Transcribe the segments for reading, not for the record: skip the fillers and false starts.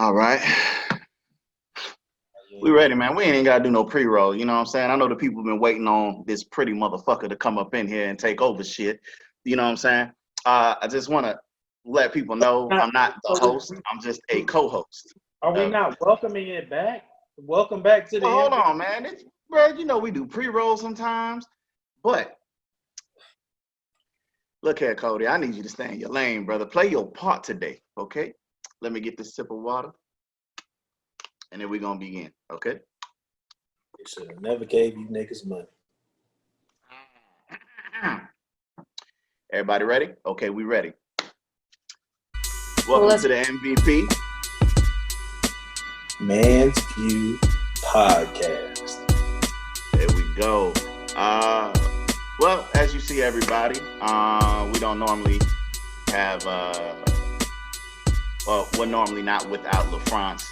All right. We ready, man. We ain't gotta do no pre-roll. You know what I'm saying? I know the people been waiting on this pretty motherfucker to come up in here and take over shit. You know what I'm saying? I just wanna let people know I'm not the host. I'm just a co-host. Are we not welcoming it back? Welcome back to the Well, hold on, man. Bro, you know we do pre-roll sometimes, but look here, Cody. I need you to stay in your lane, brother. Play your part today, okay? Let me get this sip of water, and then we're gonna begin, okay? They should have never gave you niggas money. Everybody ready? Okay, we ready. Welcome to the MVP. Man's View Podcast. There we go. Well, as you see, everybody, we don't normally have, we're normally not without LaFrance.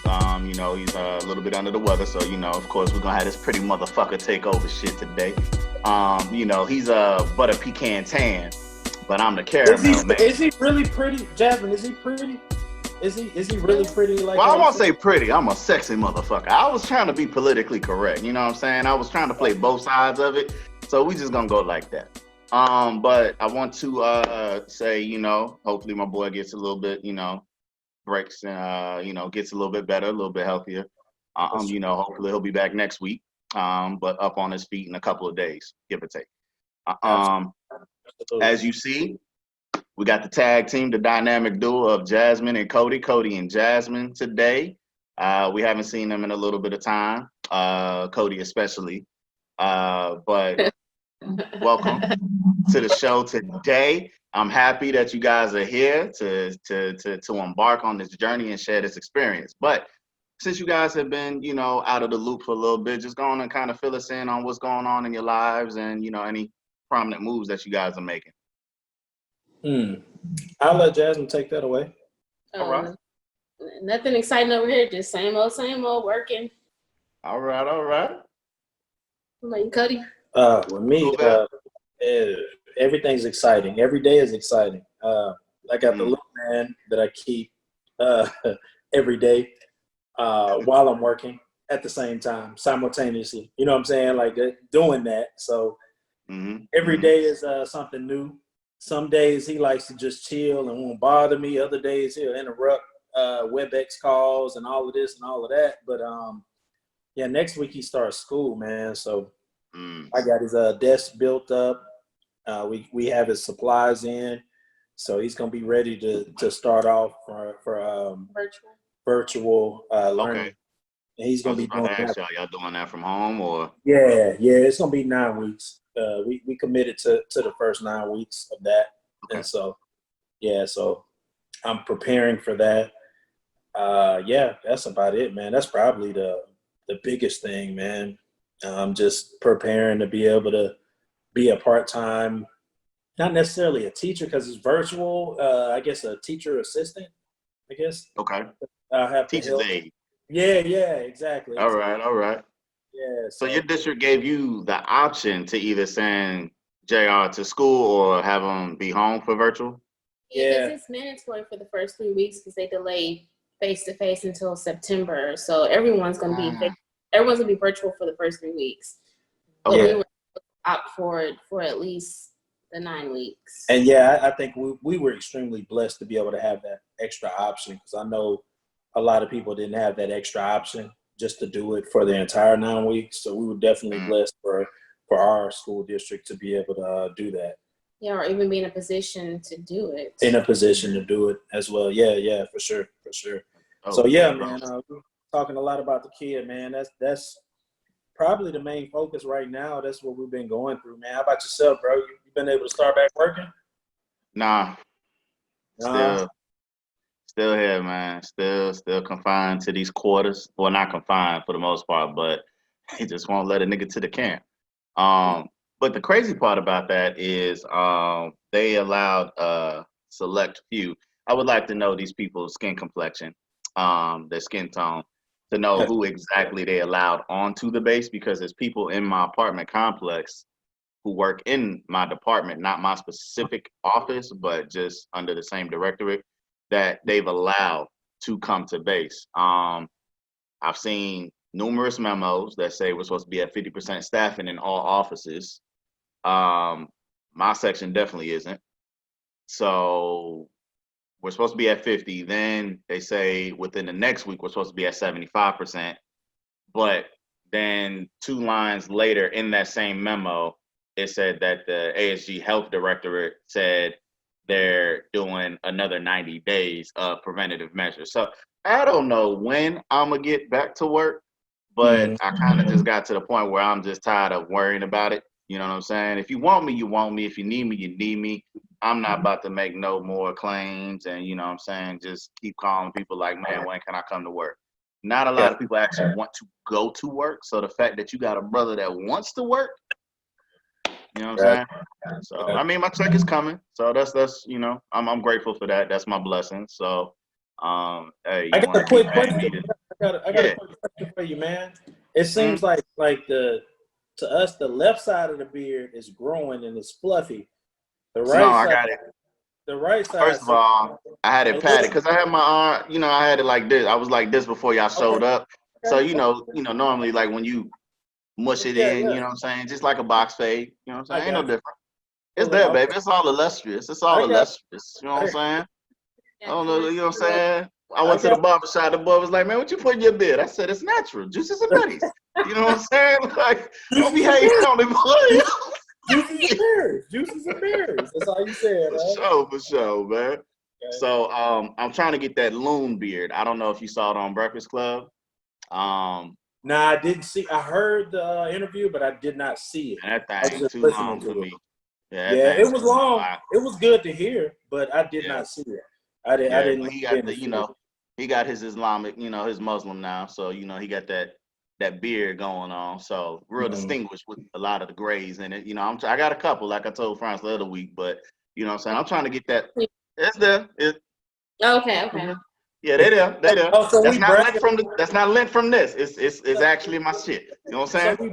You know, he's a little bit under the weather, so, you know, of course, we're going to have this pretty motherfucker take over shit today. You know, he's a butter pecan tan, but I'm the caramel man. Is he really pretty? Jasmine, is he pretty? Is he really pretty? Like, well, I won't say pretty. I'm a sexy motherfucker. I was trying to be politically correct. You know what I'm saying? I was trying to play both sides of it. So we just gonna go like that. But I want to say, you know, hopefully my boy gets a little bit, you know, breaks and you know, gets a little bit better, a little bit healthier. You know, hopefully he'll be back next week. But up on his feet in a couple of days, give or take. As you see, we got the tag team, the dynamic duo of Jasmine and Cody. Cody and Jasmine today. We haven't seen them in a little bit of time. Cody especially. But welcome to the show today. I'm happy that you guys are here to embark on this journey and share this experience. But since you guys have been, you know, out of the loop for a little bit, just go on and kind of fill us in on what's going on in your lives and, you know, any prominent moves that you guys are making. I'll let Jasmine take that away. All right. Nothing exciting over here, just same old working. All right. Like Cody. With me, everything's exciting. Every day is exciting. I got the little man that I keep every day while I'm working at the same time, simultaneously. You know what I'm saying? Like doing that. So every day is something new. Some days he likes to just chill and won't bother me. Other days he'll interrupt WebEx calls and all of this and all of that. But yeah, next week he starts school, man. So I got his desk built up. We have his supplies in, so he's gonna be ready to start off for virtual learning. Okay. And he's gonna be doing that. Y'all doing that from home or? Yeah, it's gonna be 9 weeks. We committed to the first 9 weeks of that, and so I'm preparing for that. Yeah, that's about it, man. That's probably the biggest thing, man. I'm just preparing to be able to be a part-time, not necessarily a teacher because it's virtual. I guess a teacher assistant. I guess. Okay. I have teacher's aide. Yeah, exactly. All right. Yeah. So your district gave you the option to either send JR to school or have him be home for virtual? Yeah, because it's mandatory for the first 3 weeks because they delayed face-to-face until September. So everyone's gonna be virtual for the first 3 weeks. But we would opt for it for at least the 9 weeks. And yeah, I think we were extremely blessed to be able to have that extra option because I know a lot of people didn't have that extra option just to do it for the entire 9 weeks. So we were definitely blessed for our school district to be able to do that. Yeah, or even be in a position to do it. In a position to do it as well. Yeah, for sure. So yeah, man, we're talking a lot about the kid, man. That's probably the main focus right now. That's what we've been going through, man. How about yourself, bro? You been able to start back working? Nah. Still here, man. Still confined to these quarters. Well, not confined for the most part, but he just won't let a nigga to the camp. But the crazy part about that is they allowed a select few. I would like to know these people's skin complexion, their skin tone, to know who exactly they allowed onto the base, because there's people in my apartment complex who work in my department, not my specific office, but just under the same directorate, that they've allowed to come to base. I've seen numerous memos that say we're supposed to be at 50% staffing in all offices. My section definitely isn't. So we're supposed to be at 50. Then they say within the next week we're supposed to be at 75%. But then 2 lines later in that same memo, it said that the ASG Health Directorate said they're doing another 90 days of preventative measures. So I don't know when I'm gonna get back to work, but I kind of just got to the point where I'm just tired of worrying about it. You know what I'm saying? If you want me, you want me. If you need me, you need me. I'm not about to make no more claims and, you know what I'm saying, just keep calling people like, man, when can I come to work? Not a lot of people actually want to go to work. So the fact that you got a brother that wants to work, you know what I'm saying? So, I mean, my check is coming. So that's you know, I'm grateful for that. That's my blessing. So, hey, I got a quick question. I got a quick question for you, man. It seems like to us, the left side of the beard is growing and it's fluffy. The right side, I got it. The right side. First of all, I had it padded because I had my arm, you know, I had it like this. I was like this before y'all showed up. So, you know, normally like when you mush it in, you know what I'm saying? Just like a box fade, you know what I'm saying? Ain't no different. It's there, baby. It's all illustrious. It's all illustrious. You know what I'm saying? I don't know, you know what I'm saying? I went to the barber shop. The boy was like, man, what you put in your beard? I said, it's natural. Juices and berries. You know what I'm saying? Like, don't be hating on it, boy. Juices and berries. That's all you said, right? For sure, man. Okay. So I'm trying to get that loon beard. I don't know if you saw it on Breakfast Club. No, I didn't see. I heard the interview, but I did not see it. And that thing too long for me. Yeah, it was long. It was good to hear, but I did not see it. I didn't. He got the, you know, he got his Islamic, you know, his Muslim now. So, you know, he got that beard going on. So real distinguished with a lot of the grays in it. You know, I got a couple, like I told France the other week, but you know what I'm saying? I'm trying to get that. It's there. Okay. Yeah, they there. Oh, so that's not lent from this. It's actually my shit. You know what I'm saying? So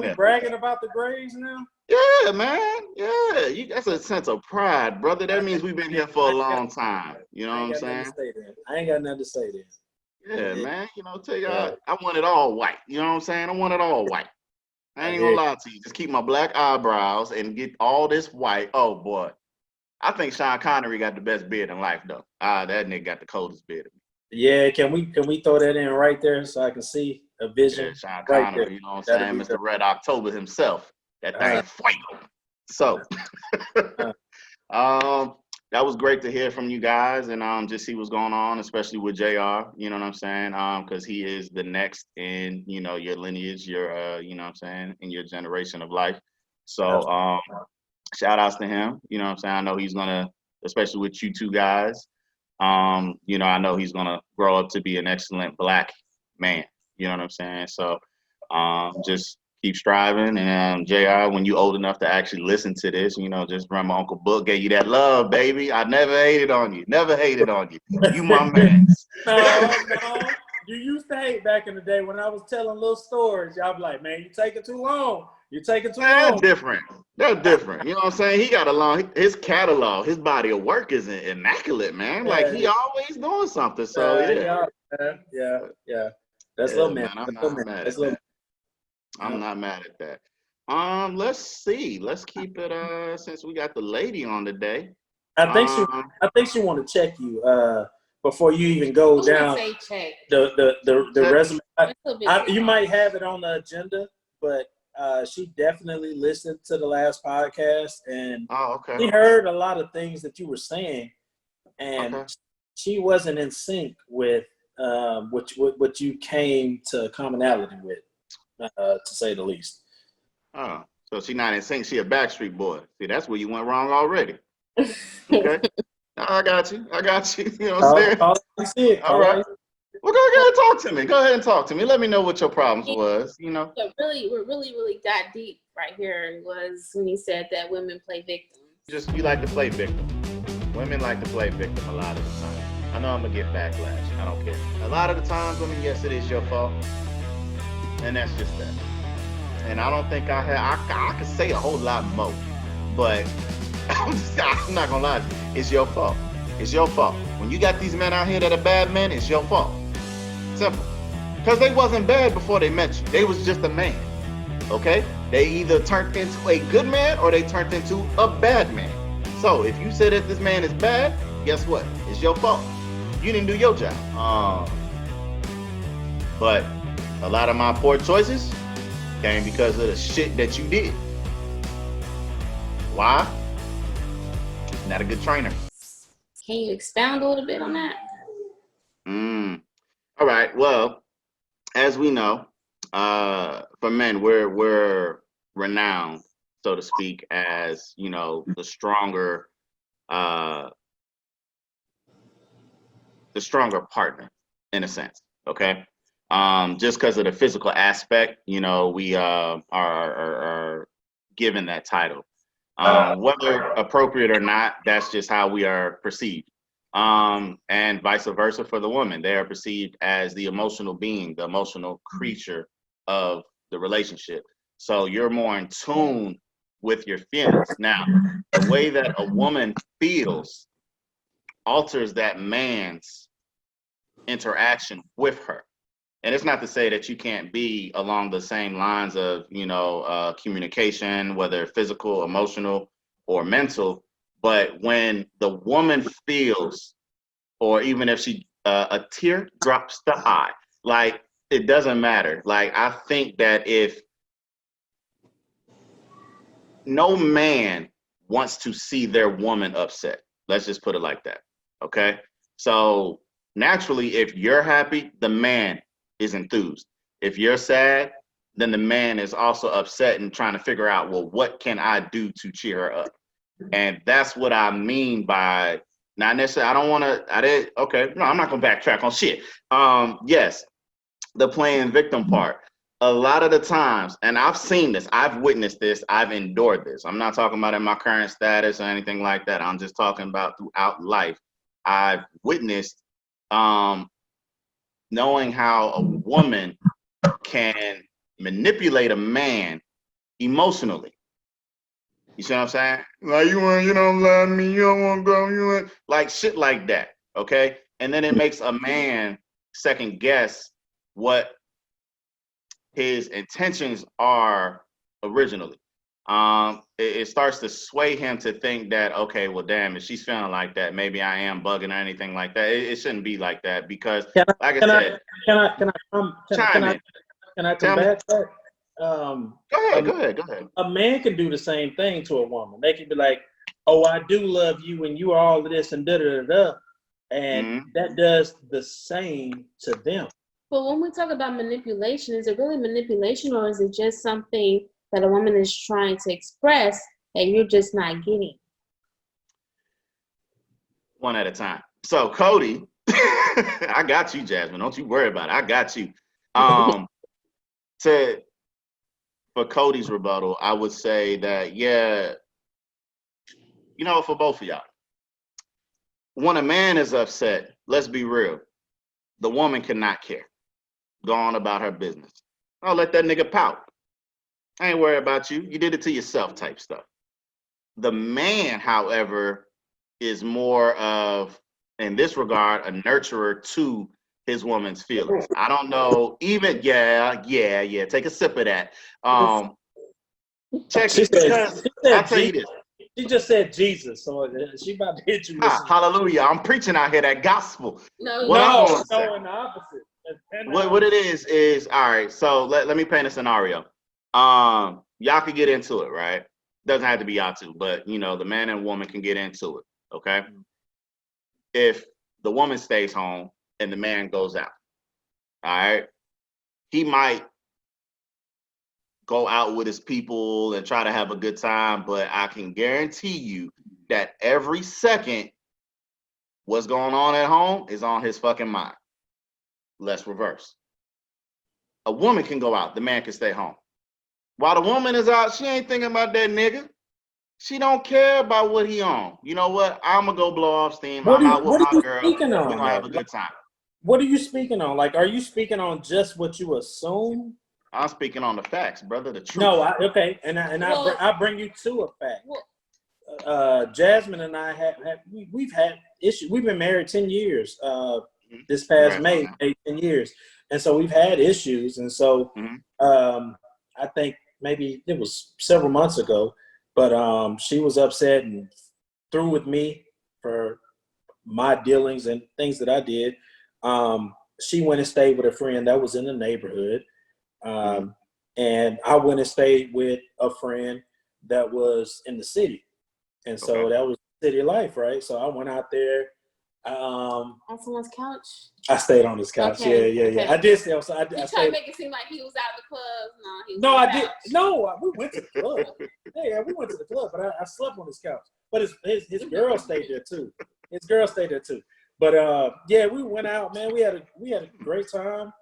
we bragging about the grays now? Yeah, man. Yeah. That's a sense of pride, brother. That means we've been here for a long time. You know what I'm saying? I ain't got nothing to say then. Yeah, man. You know, tell y'all, I want it all white. You know what I'm saying? I want it all white. I ain't gonna lie to you. Just keep my black eyebrows and get all this white. Oh boy. I think Sean Connery got the best beard in life though. That nigga got the coldest beard. Yeah, can we throw that in right there so I can see a vision? Yeah, Sean Connery, you know what I'm saying? Mr. Red October himself. That thing is fuego. So that was great to hear from you guys and just see what's going on, especially with JR, you know what I'm saying? Because he is the next in, you know, your lineage, your you know what I'm saying, in your generation of life. So shout outs to him, you know what I'm saying? I know he's gonna, especially with you two guys, you know, I know he's gonna grow up to be an excellent black man, you know what I'm saying? So just keep striving, and JR, when you old enough to actually listen to this, you know, just remember Uncle Book gave you that love, baby. I never hated on you. You my man. No. You used to hate back in the day when I was telling little stories. Y'all be like, man, you taking too long. You're taking too long. They're different. You know what I'm saying? He got his catalog, his body of work is immaculate, man. Like he always doing something. So yeah. That's little man. I'm not mad at that. Let's see. Let's keep it since we got the lady on today. I think she want to check you before you even go down the resume. You might have it on the agenda, but she definitely listened to the last podcast and she heard a lot of things that you were saying, and she wasn't in sync with what you came to commonality with. To say the least. Oh, so she's not in sync. She a Backstreet Boy. See, that's where you went wrong already. Okay. I got you. You know what I'm saying? All right. Well, go ahead and talk to me. Let me know what your problems was, you know. What really got deep right here was when he said that women play victims. You like to play victim. Women like to play victim a lot of the time. I know I'm going to get backlash. I don't care. A lot of the times, women, yes, it is your fault. And that's just that. And I don't think I could say a whole lot more, but I'm not gonna lie to you. It's your fault. When you got these men out here that are bad men, it's your fault. Simple. Because they wasn't bad before they met you. They was just a man. Okay? They either turned into a good man or they turned into a bad man. So if you say that this man is bad, guess what? It's your fault. You didn't do your job. But a lot of my poor choices came because of the shit that you did. Why? Not a good trainer. Can you expound a little bit on that? All right. Well, as we know, for men, we're renowned, so to speak, as the stronger partner, in a sense. Okay. Just because of the physical aspect, we are given that title. Whether appropriate or not, that's just how we are perceived. And vice versa for the woman. They are perceived as the emotional being, the emotional creature of the relationship. So you're more in tune with your feelings. Now, the way that a woman feels alters that man's interaction with her. And it's not to say that you can't be along the same lines of, communication, whether physical, emotional, or mental. But when the woman feels, or even if a tear drops the eye, like, it doesn't matter. Like, I think that if no man wants to see their woman upset, let's just put it like that. Okay. So naturally, if you're happy, the man is enthused. If you're sad, then the man is also upset and trying to figure out, well, what can I do to cheer her up? And that's what I mean by not necessarily, no, I'm not gonna backtrack on shit. Yes, the playing victim part. A lot of the times, and I've seen this, I've witnessed this, I've endured this. I'm not talking about in my current status or anything like that. I'm just talking about throughout life. I've witnessed knowing how a woman can manipulate a man emotionally. You see what I'm saying? Like, you don't love me, you don't want to go, like shit like that, okay? And then it makes a man second guess what his intentions are originally. It starts to sway him to think that, okay, well, damn, if she's feeling like that, maybe I am bugging or anything like that. It shouldn't be like that because, Can I said, can I combat that? Go ahead. A man can do the same thing to a woman. They can be like, "Oh, I do love you, and you are all of this, and da da da da," and that does the same to them. But when we talk about manipulation, is it really manipulation, or is it just something that a woman is trying to express that you're just not getting? One at a time. So, Cody, I got you, Jasmine. Don't you worry about it. I got you. For Cody's rebuttal, I would say that, for both of y'all, when a man is upset, let's be real, the woman cannot care. Go on about her business. I'll let that nigga pout. I ain't worried about you. You did it to yourself type stuff. The man, however, is more of, in this regard, a nurturer to his woman's feelings. I don't know, even, take a sip of that. Check it, because I'll tell you this. She just said Jesus, so she about to hit you. Hallelujah. I'm preaching out here that gospel. In the opposite. What it is, all right, so let me paint a scenario. Y'all could get into it, right? Doesn't have to be y'all two, but, the man and woman can get into it, okay? If the woman stays home and the man goes out, all right? He might go out with his people and try to have a good time, but I can guarantee you that every second what's going on at home is on his fucking mind. Let's reverse. A woman can go out, the man can stay home. While the woman is out, she ain't thinking about that nigga. She don't care about what he on. You know what? I'm gonna go blow off steam. I'm out with my girl. We're gonna have a good time. What are you speaking on? Like, are you speaking on just what you assume? I'm speaking on the facts, brother. The truth. No, okay, and I bring you to a fact. Jasmine and I we've had issues. We've been married 10 years. This past May, 10 years. And so we've had issues. And so I think maybe it was several months ago, but she was upset and through with me for my dealings and things that I did. She went and stayed with a friend that was in the neighborhood. And I went and stayed with a friend that was in the city. And so that was city life, right? So I went out there. On someone's couch? I stayed on his couch. Okay. Yeah. I did stay on. I You tried stayed. to make it seem like he was out of the club. No, I did. No, we went to the club. Yeah, we went to the club, but I slept on his couch. But his girl stayed there too. But yeah, we went out, man. We had a great time.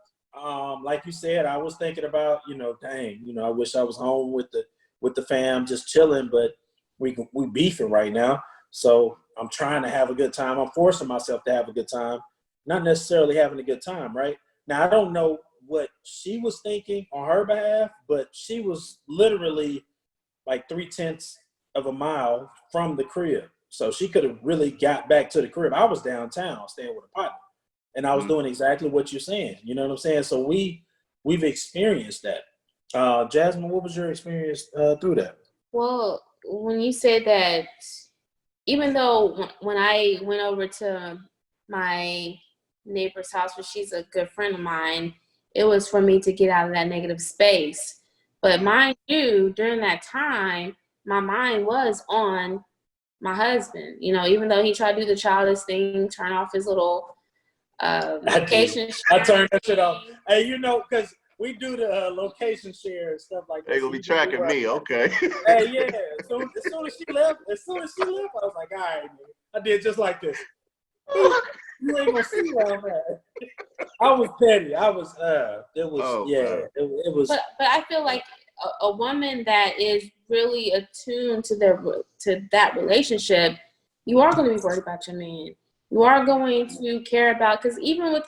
Like you said, I was thinking about, dang, I wish I was home with the fam, just chilling. But we beefing right now, so I'm trying to have a good time. I'm forcing myself to have a good time, not necessarily having a good time. Right now, I don't know what she was thinking on her behalf, but she was literally like 0.3 of a mile from the crib. So she could have really got back to the crib. I was downtown staying with a partner, and I was doing exactly what you're saying. You know what I'm saying? So we've experienced that. Jasmine, what was your experience through that? Well, when you said that, even though when I went over to my neighbor's house, where she's a good friend of mine, it was for me to get out of that negative space. But mind you, during that time, my mind was on my husband. Even though he tried to do the childish thing, turn off his little location. I turned that shit off. Hey, because we do the location share and stuff like that. They gonna be tracking me, okay? Hey, yeah. So as soon as she left, I was like, all right, man. I did just like this. You ain't gonna see where I'm at. I was petty. I was. It was. It was. But I feel like a woman that is really attuned to that relationship, you are going to be worried about your man. You are going to care about, because even with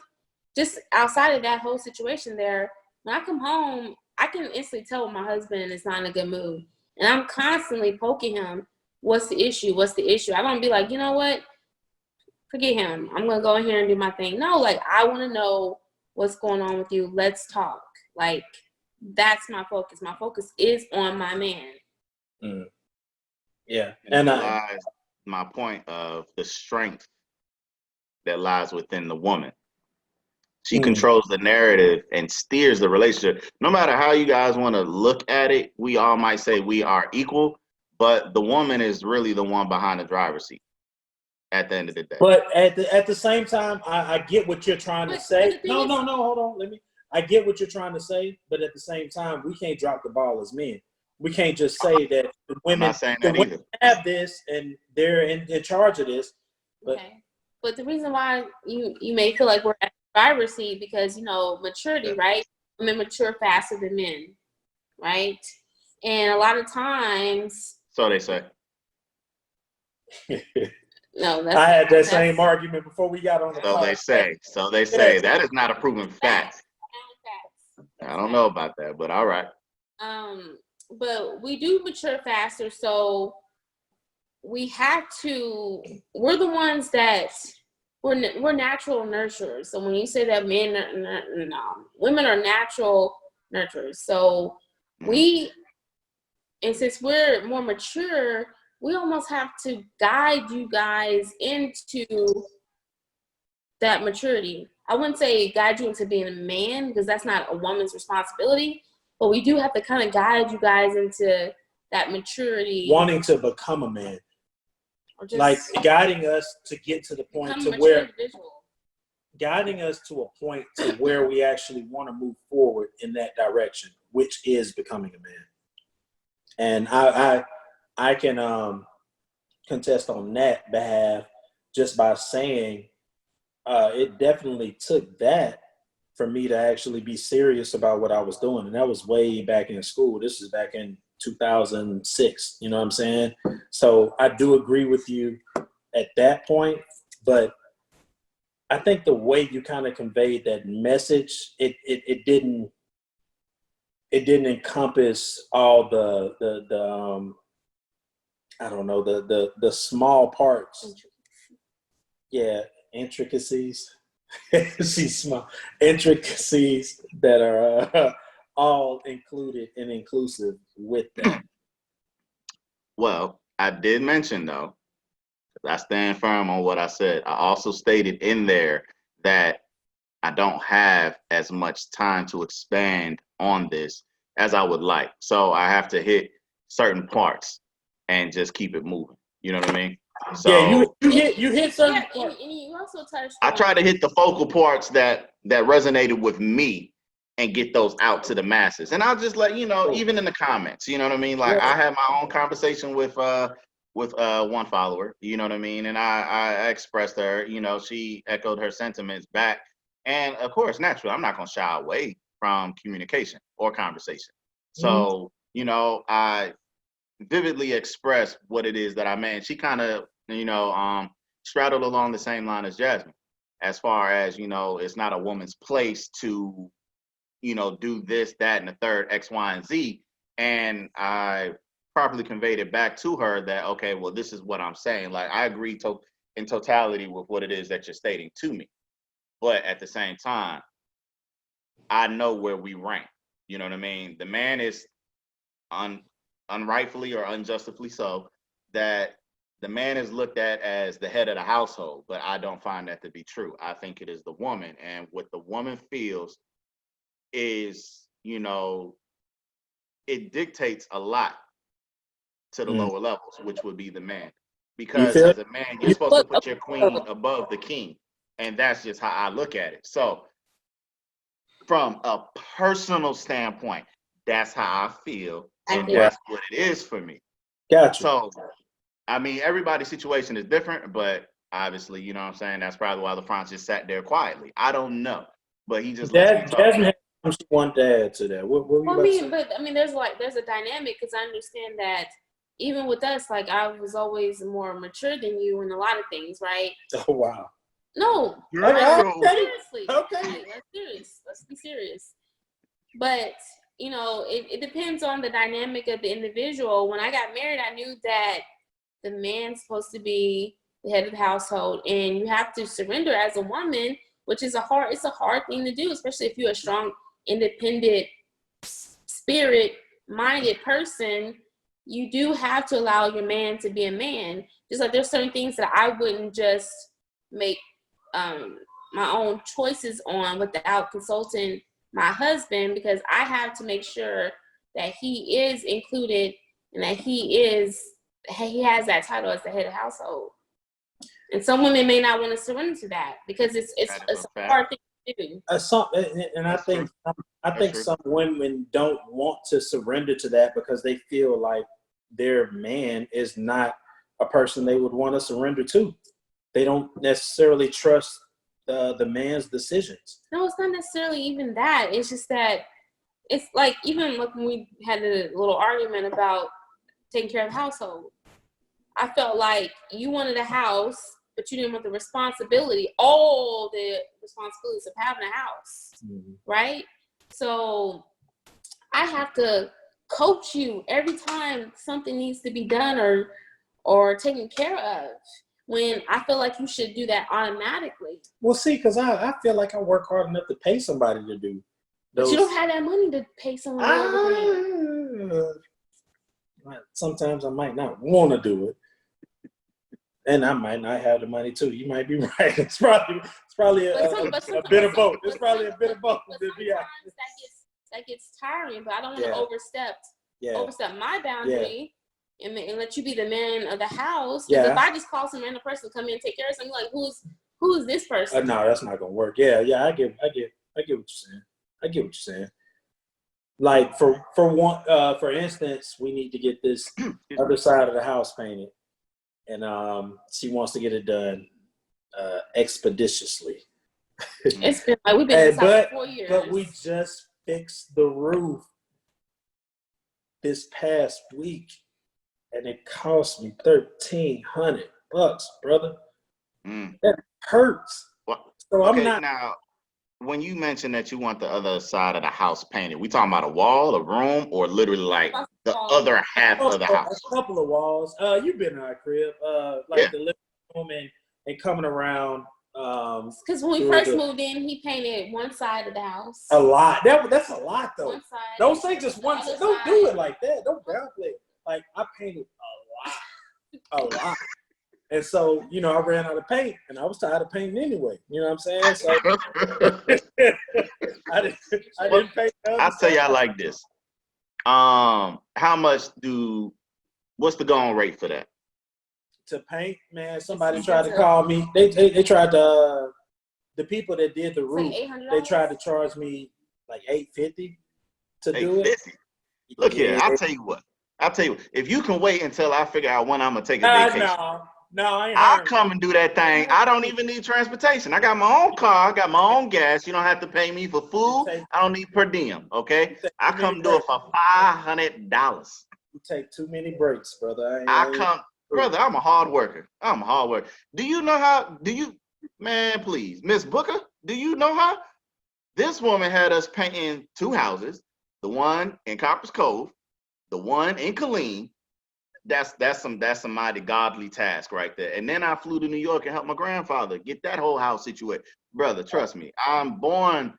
just outside of that whole situation there, when I come home, I can instantly tell when my husband is not in a good mood. And I'm constantly poking him, what's the issue? I don't be like, you know what? Forget him. I'm going to go in here and do my thing. No, like, I want to know what's going on with you. Let's talk. Like, that's my focus. My focus is on my man. Yeah. And lies my point of the strength that lies within the woman. She controls the narrative and steers the relationship. No matter how you guys want to look at it, we all might say we are equal, but the woman is really the one behind the driver's seat at the end of the day. But at the same time, I get what you're trying to say. No, hold on. I get what you're trying to say, but at the same time, we can't drop the ball as men. We can't just say that the women, have this and they're in charge of this. But the reason why you may feel like we're at the driver's seat because, maturity, right? Women mature faster than men, right? And a lot of times. So they say. No, I had that same argument before we got on the So they say. So they say. That is not a proven fact. I don't know about that, but all right. But we do mature faster, so we're the ones that we're natural nurturers. So when you say that women are natural nurturers. So and since we're more mature, we almost have to guide you guys into that maturity. I wouldn't say guide you into being a man because that's not a woman's responsibility, but we do have to kind of guide you guys into that maturity. Wanting to become a man. Or just like guiding us to get to the point to where guiding us to a point to where we actually want to move forward in that direction, which is becoming a man. And I can contest on that behalf just by saying it definitely took that for me to actually be serious about what I was doing. And that was way back in school. This is back in 2006. You know what I'm saying? So I do agree with you at that point. But I think the way you kind of conveyed that message, it didn't encompass all the I don't know, the small parts. Yeah, intricacies. She's small. Intricacies that are all included and inclusive with that. Well, I did mention though, I stand firm on what I said. I also stated in there that I don't have as much time to expand on this as I would like. So I have to hit certain parts and just keep it moving. You know what I mean? So yeah, you hit certain and you also touched I on, try to hit the focal parts that resonated with me and get those out to the masses. And I'll just let you know, even in the comments, you know what I mean? Like I had my own conversation with one follower, you know what I mean? And I expressed her, you know, she echoed her sentiments back. And of course, naturally, I'm not gonna shy away from communication or conversation. So, you know, I vividly expressed what it is that I meant. She kind of, you know, straddled along the same line as Jasmine, as far as, you know, it's not a woman's place to, you know, do this, that, and the third, X, Y, and Z. And I properly conveyed it back to her that, okay, well, this is what I'm saying. Like, I agree in totality with what it is that you're stating to me. But at the same time, I know where we rank. You know what I mean? The man is unrightfully or unjustly so, that the man is looked at as the head of the household, but I don't find that to be true. I think it is the woman, and what the woman feels is, you know, it dictates a lot to the lower levels, which would be the man. Because as a man, you're supposed to put your queen above the king. And that's just how I look at it. So from a personal standpoint, that's how I feel. And that's what it is for me. Gotcha. So, I mean, everybody's situation is different, but obviously, you know what I'm saying? That's probably why LaFrance just sat there quietly. I don't know. But he just lets me talk. Jasmine has one to add to that. What well, I mean, there's a dynamic, because I understand that even with us, like, I was always more mature than you in a lot of things, right? Oh, wow. No, seriously. Okay, let's be serious. But, you know, it depends on the dynamic of the individual. When I got married, I knew that the man's supposed to be the head of the household, and you have to surrender as a woman, which is a hard thing to do, especially if you're a strong, independent, spirit-minded person. You do have to allow your man to be a man. Just like there's certain things that I wouldn't just make my own choices on without consulting my husband, because I have to make sure that he is included and that he has that title as the head of the household. And some women may not want to surrender to that because it's a hard thing to do. And I think some women don't want to surrender to that because they feel like their man is not a person they would want to surrender to. They don't necessarily trust the man's decisions. No, it's not necessarily even that. It's just that it's like, even like when we had a little argument about taking care of the household, I felt like you wanted a house, but you didn't want all the responsibilities of having a house, right? So I have to coach you every time something needs to be done or taken care of, when I feel like you should do that automatically. Well, see, because I feel like I work hard enough to pay somebody to do those. But you don't have that money to pay someone else. Sometimes I might not want to do it. And I might not have the money too. You might be right. It's probably a bit of both. It's probably a bit of both. That gets tiring, but I don't want to overstep my boundary and let you be the man of the house. Because if I just call some random person to come in and take care of something, like, who is this person? No, that's not gonna work. Yeah, I get what you're saying. I get what you're saying. Like for instance, we need to get this other side of the house painted, and she wants to get it done expeditiously. It's been like we've been in this house for 4 years. But we just fixed the roof this past week, and it cost me $1,300, brother. That hurts. Well, so okay, I'm not. Now, when you mentioned that you want the other side of the house painted, we talking about a wall, a room, or literally like the other half of the house? A couple of walls. You've been in our crib, like the living room and coming around. Because when we first moved in, he painted one side of the house. A lot. That's a lot, though. One side. Don't say just one side. Don't do it like that. Don't downplay it. Like, I painted a lot. And so, you know, I ran out of paint, and I was tired of painting anyway. You know what I'm saying? So I didn't paint. I'll tell y'all like this. What's the going rate for that? To paint, man, somebody tried to call me. They tried to, the people that did the roof, they tried to charge me like $850 to do it. Look here, I'll tell you what. If you can wait until I figure out when I'm gonna take a vacation. I'll come and do that thing. I don't even need transportation. I got my own car. I got my own gas. You don't have to pay me for food. I don't need per diem. Okay, I come do it for $500. You take too many breaks, brother. Brother, I'm a hard worker. Do you know how? Man, please, Miss Booker, do you know how? This woman had us painting 2 houses, the one in Copper's Cove, the one in Killeen. That's some mighty godly task right there. And then I flew to New York and helped my grandfather get that whole house situated. Brother, trust me, I'm born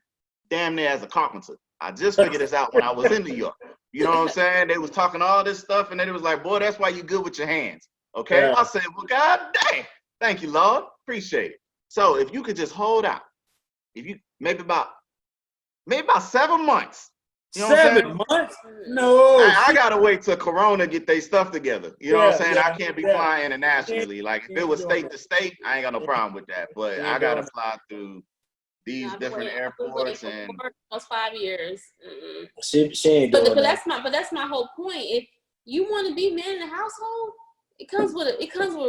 damn near as a carpenter. I just figured this out when I was in New York. You know what I'm saying? They was talking all this stuff, and then it was like, boy, that's why you good with your hands. Okay? Yeah. I said, well, God dang. Thank you, Lord. Appreciate it. So if you could just hold out, if you maybe about 7 months. You know 7 months? No. I gotta wait till Corona get their stuff together. You know what I'm saying? I can't be flying internationally. Like if it was state to state, I ain't got no problem with that. But I gotta fly through these different airports and almost 5 years. She ain't doing that. But that's my whole point. If you want to be man in the household, it comes with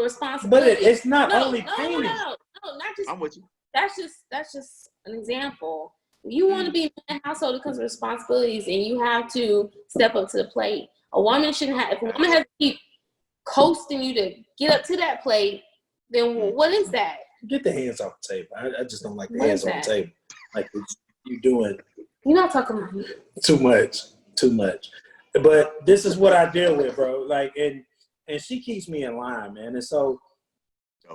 responsibility. But it's not only painting. No, not just. I'm with you. That's just an example. You want to be in the household, it comes with responsibilities, and you have to step up to the plate. A woman shouldn't have. If a woman has to keep coasting you to get up to that plate, then what is that? Get the hands off the table. I just don't like the hands on the table. Like you doing. You're not talking about me. Too much. But this is what I deal with, bro. Like, and she keeps me in line, man. And so,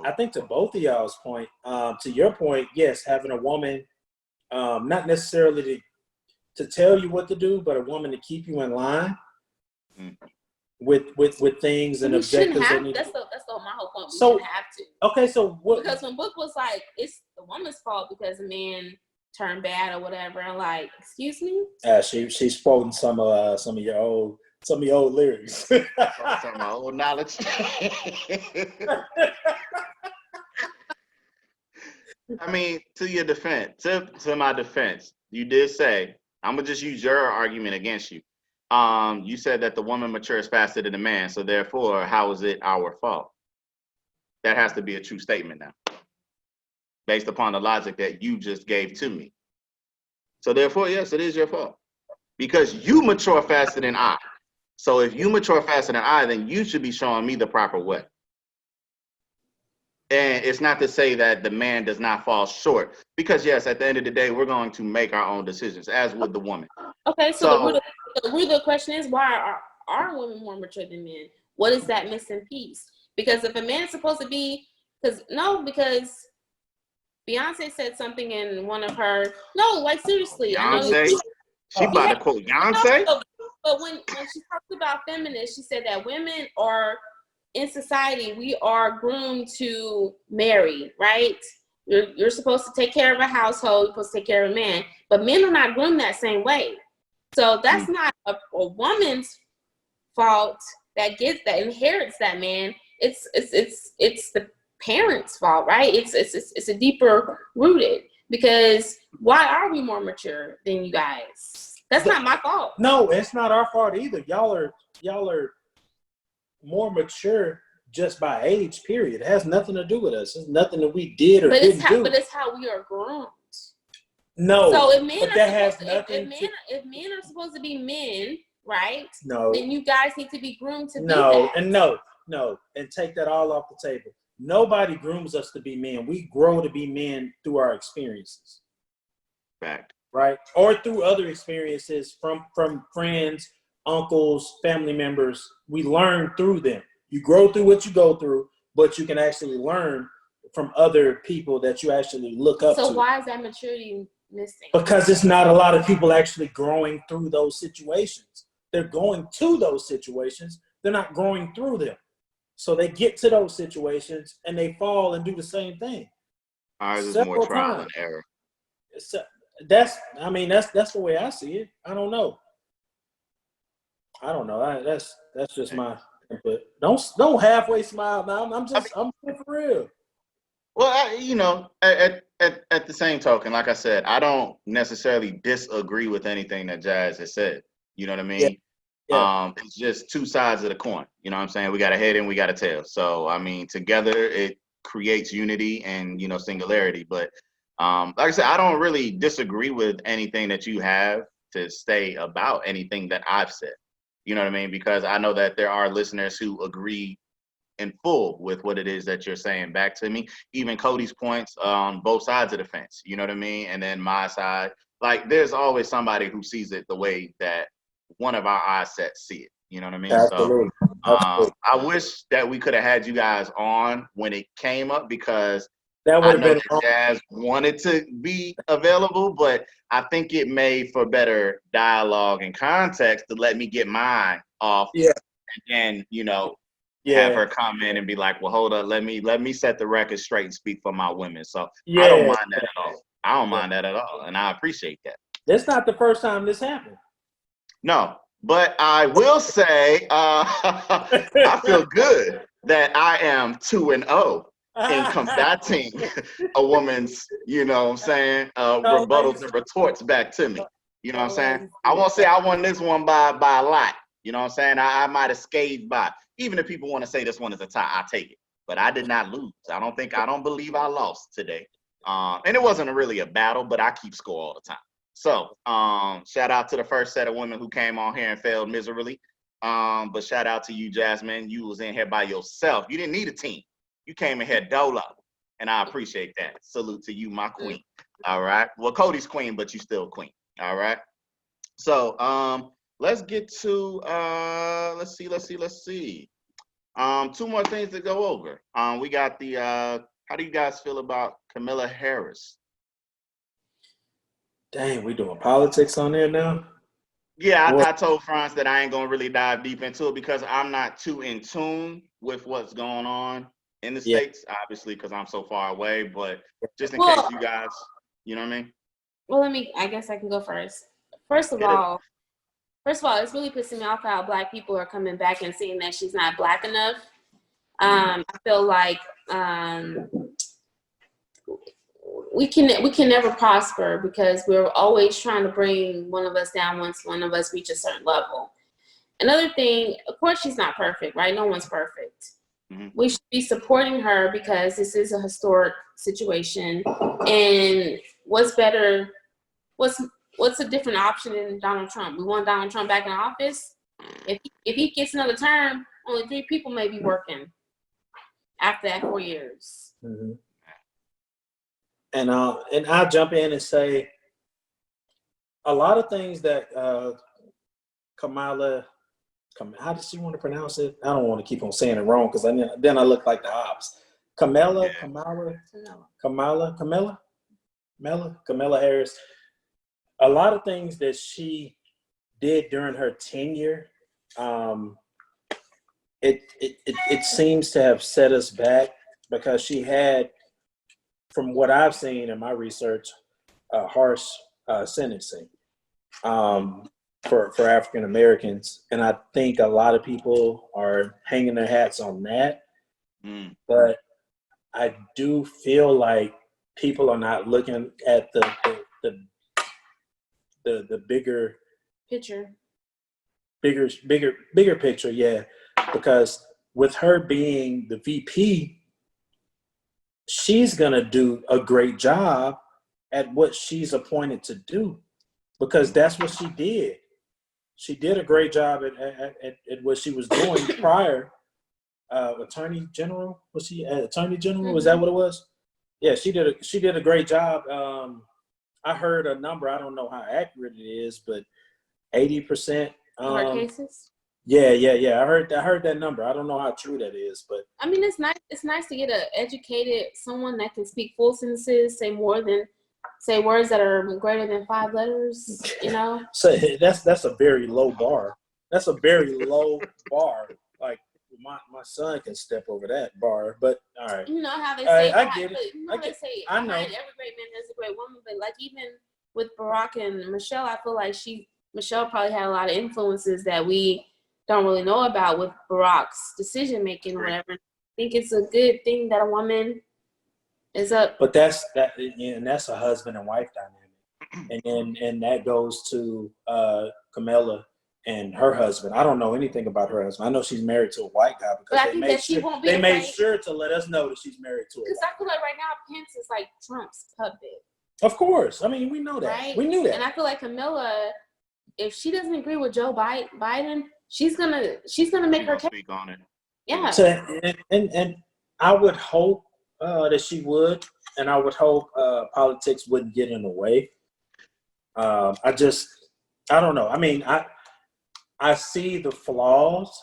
I think to both of y'all's point, to your point, yes, having a woman. Not necessarily to tell you what to do, but a woman to keep you in line with things and objectives. That's my whole point. We shouldn't have to. Okay, so what? Because when Book was like, it's the woman's fault because the man turned bad or whatever. I'm like, excuse me. She's quoting some of your old lyrics. Some of my old knowledge. I mean, to your defense, to my defense, you did say, I'm gonna just use your argument against you. You said that the woman matures faster than the man, so therefore, how is it our fault? That has to be a true statement now, based upon the logic that you just gave to me. So therefore, yes, it is your fault because you mature faster than I. So if you mature faster than I, then you should be showing me the proper way. And it's not to say that the man does not fall short, because yes, at the end of the day, we're going to make our own decisions, as would the woman. Okay, so the root of the question is, why are women more mature than men? What is that missing piece? Because if a man is supposed to be, because Beyonce said something in one of her, seriously. Beyonce? She about to quote Beyonce? But when she talks about feminists, she said that women are, in society, we are groomed to marry, right? You're supposed to take care of a household, you're supposed to take care of a man, but men are not groomed that same way. So that's not a woman's fault that inherits that man. It's the parents' fault, right? It's a deeper rooted, because why are we more mature than you guys? That's not my fault. No, it's not our fault either. Y'all are more mature just by age, period. It has nothing to do with us. It's nothing that we did or didn't do. But it's how we are groomed. No. So if men are supposed to be men, right? No. Then you guys need to be groomed to be that. No. And take that all off the table. Nobody grooms us to be men. We grow to be men through our experiences. Fact. right? Or through other experiences from friends, uncles, family members. We learn through them. You grow through what you go through, but you can actually learn from other people that you actually look up to. So why is that maturity missing? Because it's not a lot of people actually growing through those situations. They're going to those situations. They're not growing through them. So they get to those situations and they fall and do the same thing. Ours is more trial and error. So that's the way I see it. I don't know. That's just my input. Don't halfway smile now. I'm for real. Well, at the same token, like I said, I don't necessarily disagree with anything that Jazz has said. You know what I mean? Yeah. It's just two sides of the coin. You know what I'm saying? We got a head and we got a tail. So, I mean, together it creates unity and, singularity. But like I said, I don't really disagree with anything that you have to say about anything that I've said. You know what I mean? Because I know that there are listeners who agree in full with what it is that you're saying back to me. Even Cody's points on both sides of the fence. You know what I mean? And then my side, like there's always somebody who sees it the way that one of our eye sets see it. You know what I mean? Absolutely. So I wish that we could have had you guys on when it came up because that would have been that Jazz wanted to be available, but I think it made for better dialogue and context to let me get mine off. Yeah. And then, have her come in and be like, well, hold up, let me set the record straight and speak for my women. So I don't mind that at all. I don't mind that at all. And I appreciate that. It's not the first time this happened. No, but I will say I feel good that I am 2-0 in combating a woman's, rebuttals and retorts back to me. You know what I'm saying? I won't say I won this one by a lot. You know what I'm saying? I might have scathed by. Even if people want to say this one is a tie, I take it. But I did not lose. I don't believe I lost today. And it wasn't really a battle, but I keep score all the time. So shout out to the first set of women who came on here and failed miserably. But shout out to you, Jasmine. You was in here by yourself. You didn't need a team. You came in here dolo. And I appreciate that. Salute to you, my queen. All right. Well, Cody's queen, but you still queen. All right. So let's get to let's see. Two more things to go over. We got the how do you guys feel about Kamala Harris? Dang, we doing politics on there now? Yeah, I told Franz that I ain't gonna really dive deep into it because I'm not too in tune with what's going on in the States, obviously, because I'm so far away. But just in case you guys, you know what I mean? Well, I guess I can go first. First of all, it's really pissing me off how Black people are coming back and saying that she's not Black enough. I feel like we can never prosper because we're always trying to bring one of us down once one of us reaches a certain level. Another thing, of course, she's not perfect, right? No one's perfect. Mm-hmm. We should be supporting her because this is a historic situation. And what's better? What's a different option than Donald Trump? We want Donald Trump back in office. If he gets another term, only 3 people may be working after that 4 years. Mm-hmm. And I'll jump in and say a lot of things that Kamala, how does she want to pronounce it? I don't want to keep on saying it wrong because then I look like the ops. Kamala Harris. A lot of things that she did during her tenure, it seems to have set us back because she had, from what I've seen in my research, harsh sentencing for African Americans, and I think a lot of people are hanging their hats on that. But I do feel like people are not looking at the bigger picture. Bigger picture, yeah. Because with her being the VP, she's gonna do a great job at what she's appointed to do, because that's what she did. She did a great job at what she was doing prior. Attorney General, was she Attorney General? Mm-hmm. Was that what it was? Yeah, she did a great job I heard a number. I don't know how accurate it is, but 80%. Court cases. Yeah. I heard that number. I don't know how true that is, but I mean, it's nice. It's nice to get an educated someone that can speak full sentences, say words that are greater than 5 letters. You know. So that's a very low bar. That's a very low bar. Like my son can step over that bar. But all right. You know how they say. I get it. They say I know. behind every great man there's a great woman. But like even with Barack and Michelle, I feel like Michelle probably had a lot of influences that we don't really know about with Barack's decision making or whatever. I think it's a good thing that a woman is up. But that's a husband and wife dynamic, and that goes to Camilla and her husband. I don't know anything about her husband. I know she's married to a white guy because they made sure to let us know that she's married to a white guy. Because I feel like right now Pence is like Trump's puppet. Of course. I mean, we know that. Right? We knew that. And I feel like Camilla, if she doesn't agree with Joe Biden, she's gonna make her speak on it. Yeah. So, and I would hope that she would, and I would hope politics wouldn't get in the way. I don't know. I mean, I see the flaws,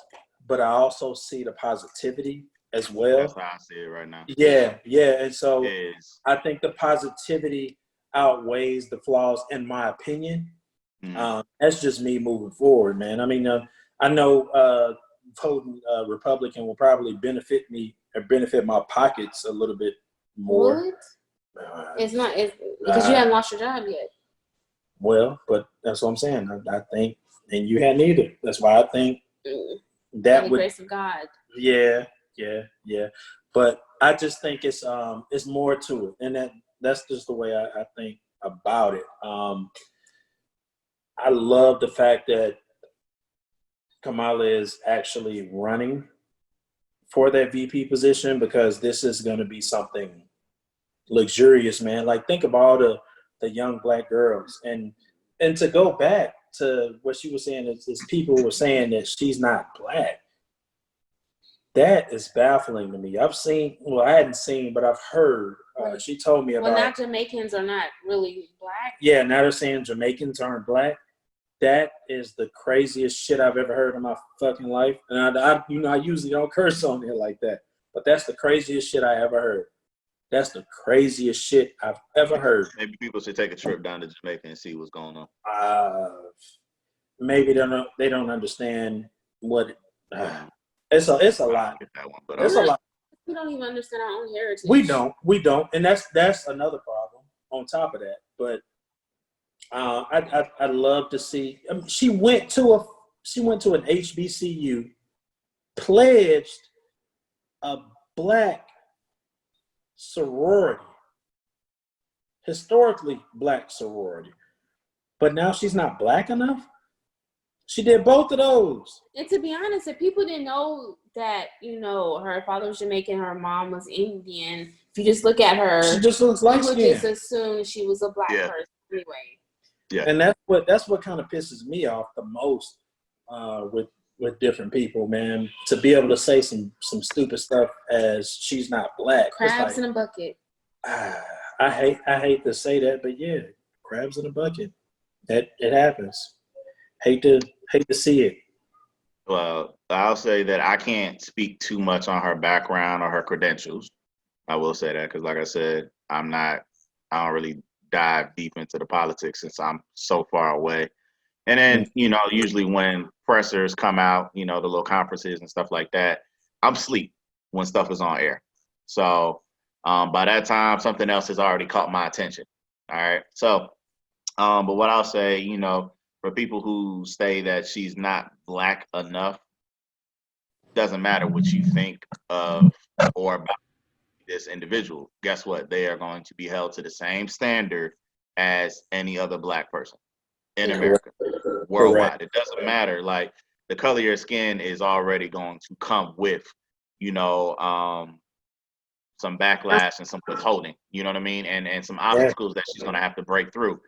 but I also see the positivity as well. That's how I see it right now. Yeah. And so I think the positivity outweighs the flaws, in my opinion. That's just me moving forward, man. I mean, I know voting Republican will probably benefit me or benefit my pockets a little bit more. What? It's not because you haven't lost your job yet. Well, but that's what I'm saying. I think, and you hadn't either. That's why I think that By the would. grace of God. Yeah. But I just think it's more to it, and that's just the way I think about it. I love the fact that Kamala is actually running for that VP position, because this is going to be something luxurious, man. Like, think of all the young black girls, and to go back to what she was saying is people were saying that she's not black. That is baffling to me. I hadn't seen, but I've heard. She told me about. Well, now Jamaicans are not really black. Yeah, now they're saying Jamaicans aren't black. That is the craziest shit I've ever heard in my fucking life. And I usually don't curse on it like that, but that's the craziest shit I ever heard. That's the craziest shit I've ever heard. Maybe people should take a trip down to Jamaica and see what's going on. Maybe they don't understand what. It's a lot. It's a lot. We don't even understand our own heritage. We don't, and that's another problem. On top of that, but I'd love to see. I mean, she went to an HBCU, pledged a black sorority, historically black sorority, but now she's not black enough. She did both of those. And to be honest, if people didn't know that, her father was Jamaican, her mom was Indian, if you just look at her, she just looks like you would just assume she was a black person anyway. Yeah, and that's what kind of pisses me off the most with different people, man. To be able to say some stupid stuff as she's not black. Crabs in a bucket. I hate to say that, but yeah, crabs in a bucket. It happens. Hate to see it. Well, I'll say that I can't speak too much on her background or her credentials. I will say that because, like I said, I don't really dive deep into the politics since I'm so far away. And then, usually when pressers come out, the little conferences and stuff like that, I'm asleep when stuff is on air. So by that time, something else has already caught my attention. All right. So, but what I'll say, for people who say that she's not black enough, doesn't matter what you think of or about this individual. Guess what? They are going to be held to the same standard as any other black person in America, worldwide. Correct. It doesn't matter. Like, the color of your skin is already going to come with, some backlash and some withholding. You know what I mean? And some obstacles that she's going to have to break through.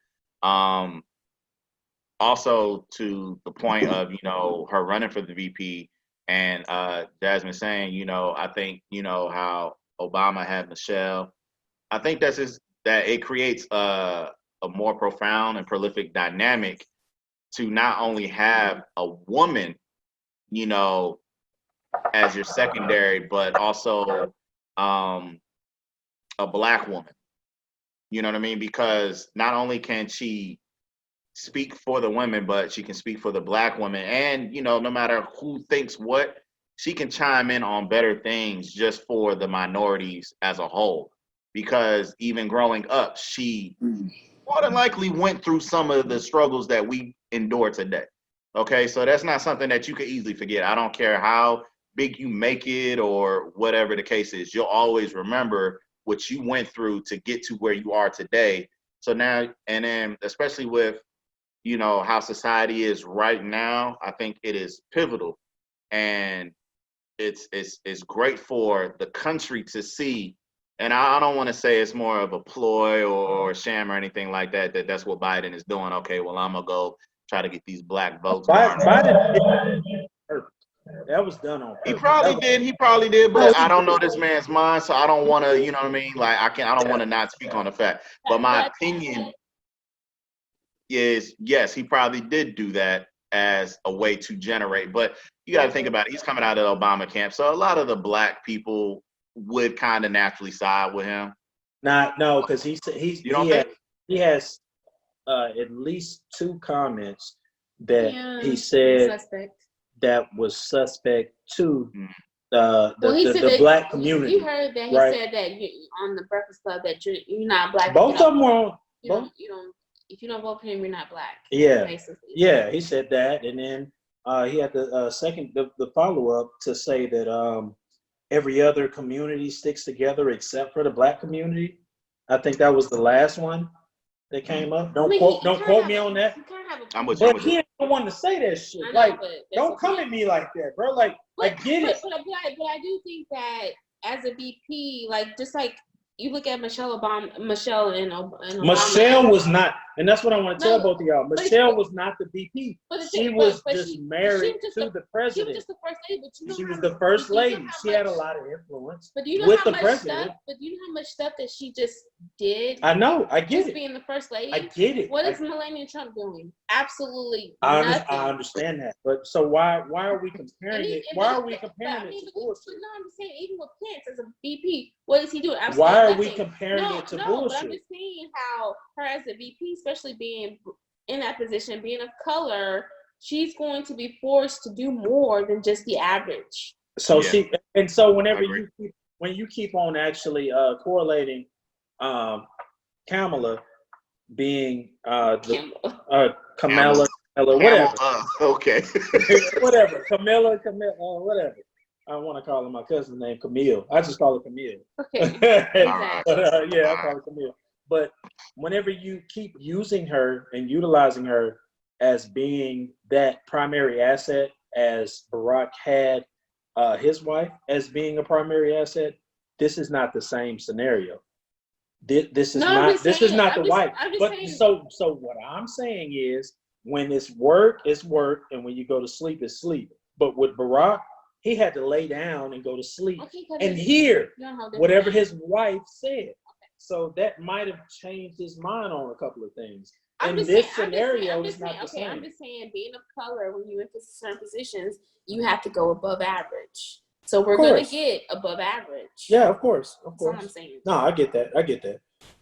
Also, to the point of, her running for the VP and Jasmine saying, I think, how Obama had Michelle. I think that it creates a a more profound and prolific dynamic to not only have a woman, you know, as your secondary, but also a Black woman. You know what I mean? Because not only can she speak for the women, but she can speak for the Black women. And, you know, no matter who thinks what, she can chime in on better things just for the minorities as a whole. Because even growing up, she more than likely went through some of the struggles that we endure today. Okay, so that's not something that you can easily forget. I don't care how big you make it or whatever the case is. You'll always remember what you went through to get to where you are today. So now, and then especially with, you know, how society is right now, I think it is pivotal, and it's great for the country to see. And I don't want to say it's more of a ploy or sham or anything like that. That's what Biden is doing. Okay, well, I'm gonna go try to get these Black votes. Biden, that was done on purpose. He probably did, but I don't know this man's mind, so I don't want to, you know what I mean? Like I don't want to not speak on the fact. But my opinion is, yes, he probably did do that as a way to generate. But you got to think about it. He's coming out of the Obama camp, so a lot of the Black people would kind of naturally side with him. No, because he has at least 2 comments that he said that was suspect to the Black community. You heard that he said that on the Breakfast Club that you're not Black. Both of them were. If you don't vote for him, you're not Black. Yeah, basically. Yeah, he said that, and then he had the follow up to say that every other community sticks together except for the Black community. I think that was the last one that came up. Don't quote me on that. But he ain't the one to say that shit. Like, don't come at me like that, bro. Like, I get it. But I do think that as a VP, like, just like you look at Michelle and Obama. Michelle was not, and that's what I want to tell both of y'all. Michelle was not the VP. She was just married to the president. She was just the first lady, but she was the first lady. She had a lot of influence with the president. But do you know how much stuff that she just did? I know. I get it. Being the first lady. I get it. What is Melania Trump doing? Absolutely nothing. I understand that. But so why are we comparing it? Why are we comparing it to bullshit? No, I'm just saying, even with Pence as a VP, what is he doing? Absolutely why are nothing. we comparing it to bullshit? But I'm just saying how her as a VP, especially being in that position, being of color, she's going to be forced to do more than just the average. So whenever you keep on actually correlating Kamala being Kamala, whatever. Okay. Whatever. Camilla, whatever. I want to call her my cousin's name, Camille. I just call her Camille. Okay. I call her Camille. But whenever you keep using her and utilizing her as being that primary asset, as Barack had his wife as being a primary asset, this is not the same scenario. This is not the wife. But so what I'm saying is, when it's work, it's work, and when you go to sleep, it's sleep. But with Barack, he had to lay down and go to sleep and hear whatever his wife said. So that might have changed his mind on a couple of things. This scenario is not the same. I'm just saying, being of color, when you enter certain positions, you have to go above average. So we're going to get above average. Yeah, of course. That's what I'm saying. No, I get that.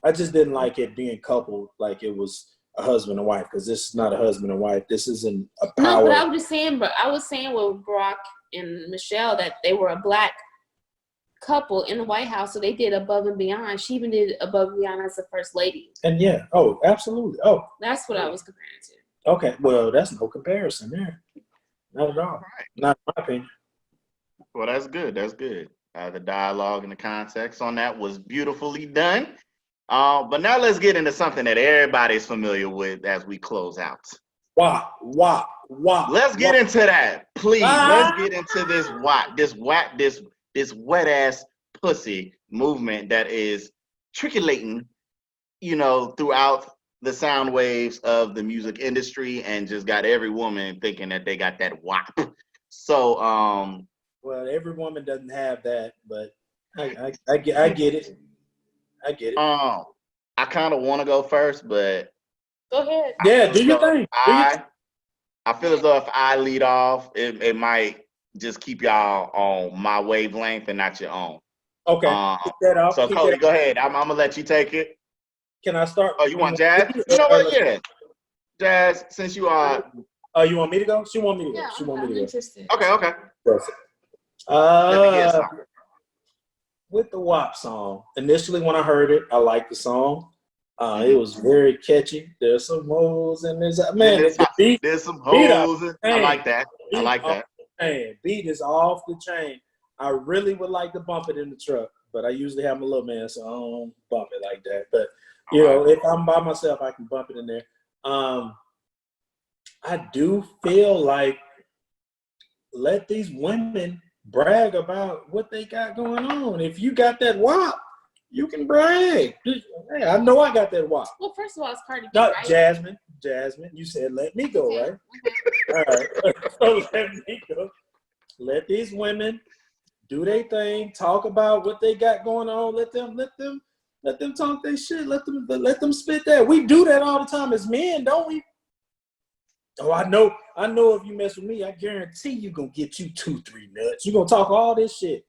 I just didn't like it being coupled like it was a husband and wife, because this is not a husband and wife. This isn't a power. No, but I was saying with Barack and Michelle that they were a Black couple in the White House, so they did above and beyond. She even did above and beyond as the first lady. And absolutely. That's what I was comparing to. Okay, well, that's no comparison there. Not at all. Right. Not in my opinion. Well, that's good. The dialogue and the context on that was beautifully done. But now let's get into something that everybody's familiar with as we close out. Wow. Let's get into that, please. Let's get into this wet ass pussy movement that is trickulating, throughout the sound waves of the music industry, and just got every woman thinking that they got that WAP. So, well, every woman doesn't have that, but I get it. I get it. I kind of want to go first, but Go ahead. Yeah, do your thing. I feel as though if I lead off, it might just keep y'all on my wavelength and not your own. Okay. Keep that off. So Cody, go ahead. I'm gonna let you take it. Can I start? Oh, you want Jazz? You know what? Yeah, Jazz. Since you are. Oh, you want me to go? She want me to go. Yeah, She want I'm me to interested. Okay. go. Let me hear something. With the WAP song, initially when I heard it, I liked the song. It was very catchy. There's some hoes and there's there's some hoes. I like that. I like that. Man, beat is off the chain. I really would like to bump it in the truck, but I usually have my little man, so I don't bump it like that. But you know, if I'm by myself, I can bump it in there. I do feel like let these women brag about what they got going on. If you got that WAP, you can brag. Hey, I know I got that WAP. Well, first of all, it's Cardi B, No, right? Jasmine, you said let me go, right? All right. So let me go. Let these women do their thing, talk about what they got going on. Let them talk their shit. Let them spit that. We do that all the time as men, don't we? Oh, I know if you mess with me, I guarantee you gonna get you 2-3 nuts. You gonna talk all this shit.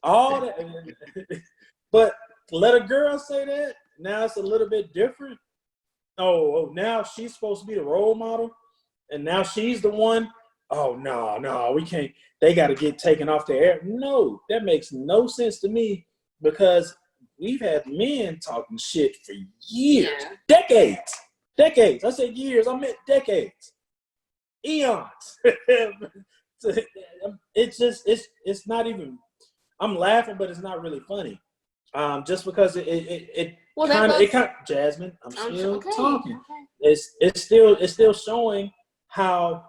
All that. But let a girl say that, now it's a little bit different. Oh, now she's supposed to be the role model, and now she's the one. Oh, no, we can't. They got to get taken off the air. No, that makes no sense to me because we've had men talking shit for years, decades. I said years, I meant decades, eons. It's not even. I'm laughing, but it's not really funny. Just because it kind of Jasmine, I'm still talking. Okay. It's still showing how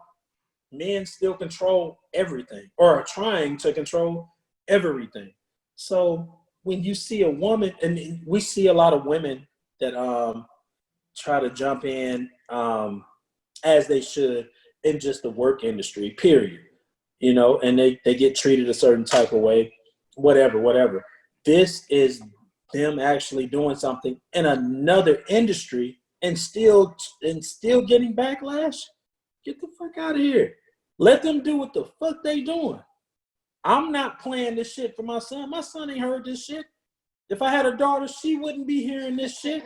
men still control everything or are trying to control everything. So when you see a woman, and we see a lot of women that try to jump in as they should in just the work industry, period. You know, and they get treated a certain type of way, whatever. This is them actually doing something in another industry and still getting backlash. Get the fuck out of here. Let them do what the fuck they doing. I'm not playing this shit for my son. My son ain't heard this shit. If I had a daughter, she wouldn't be hearing this shit.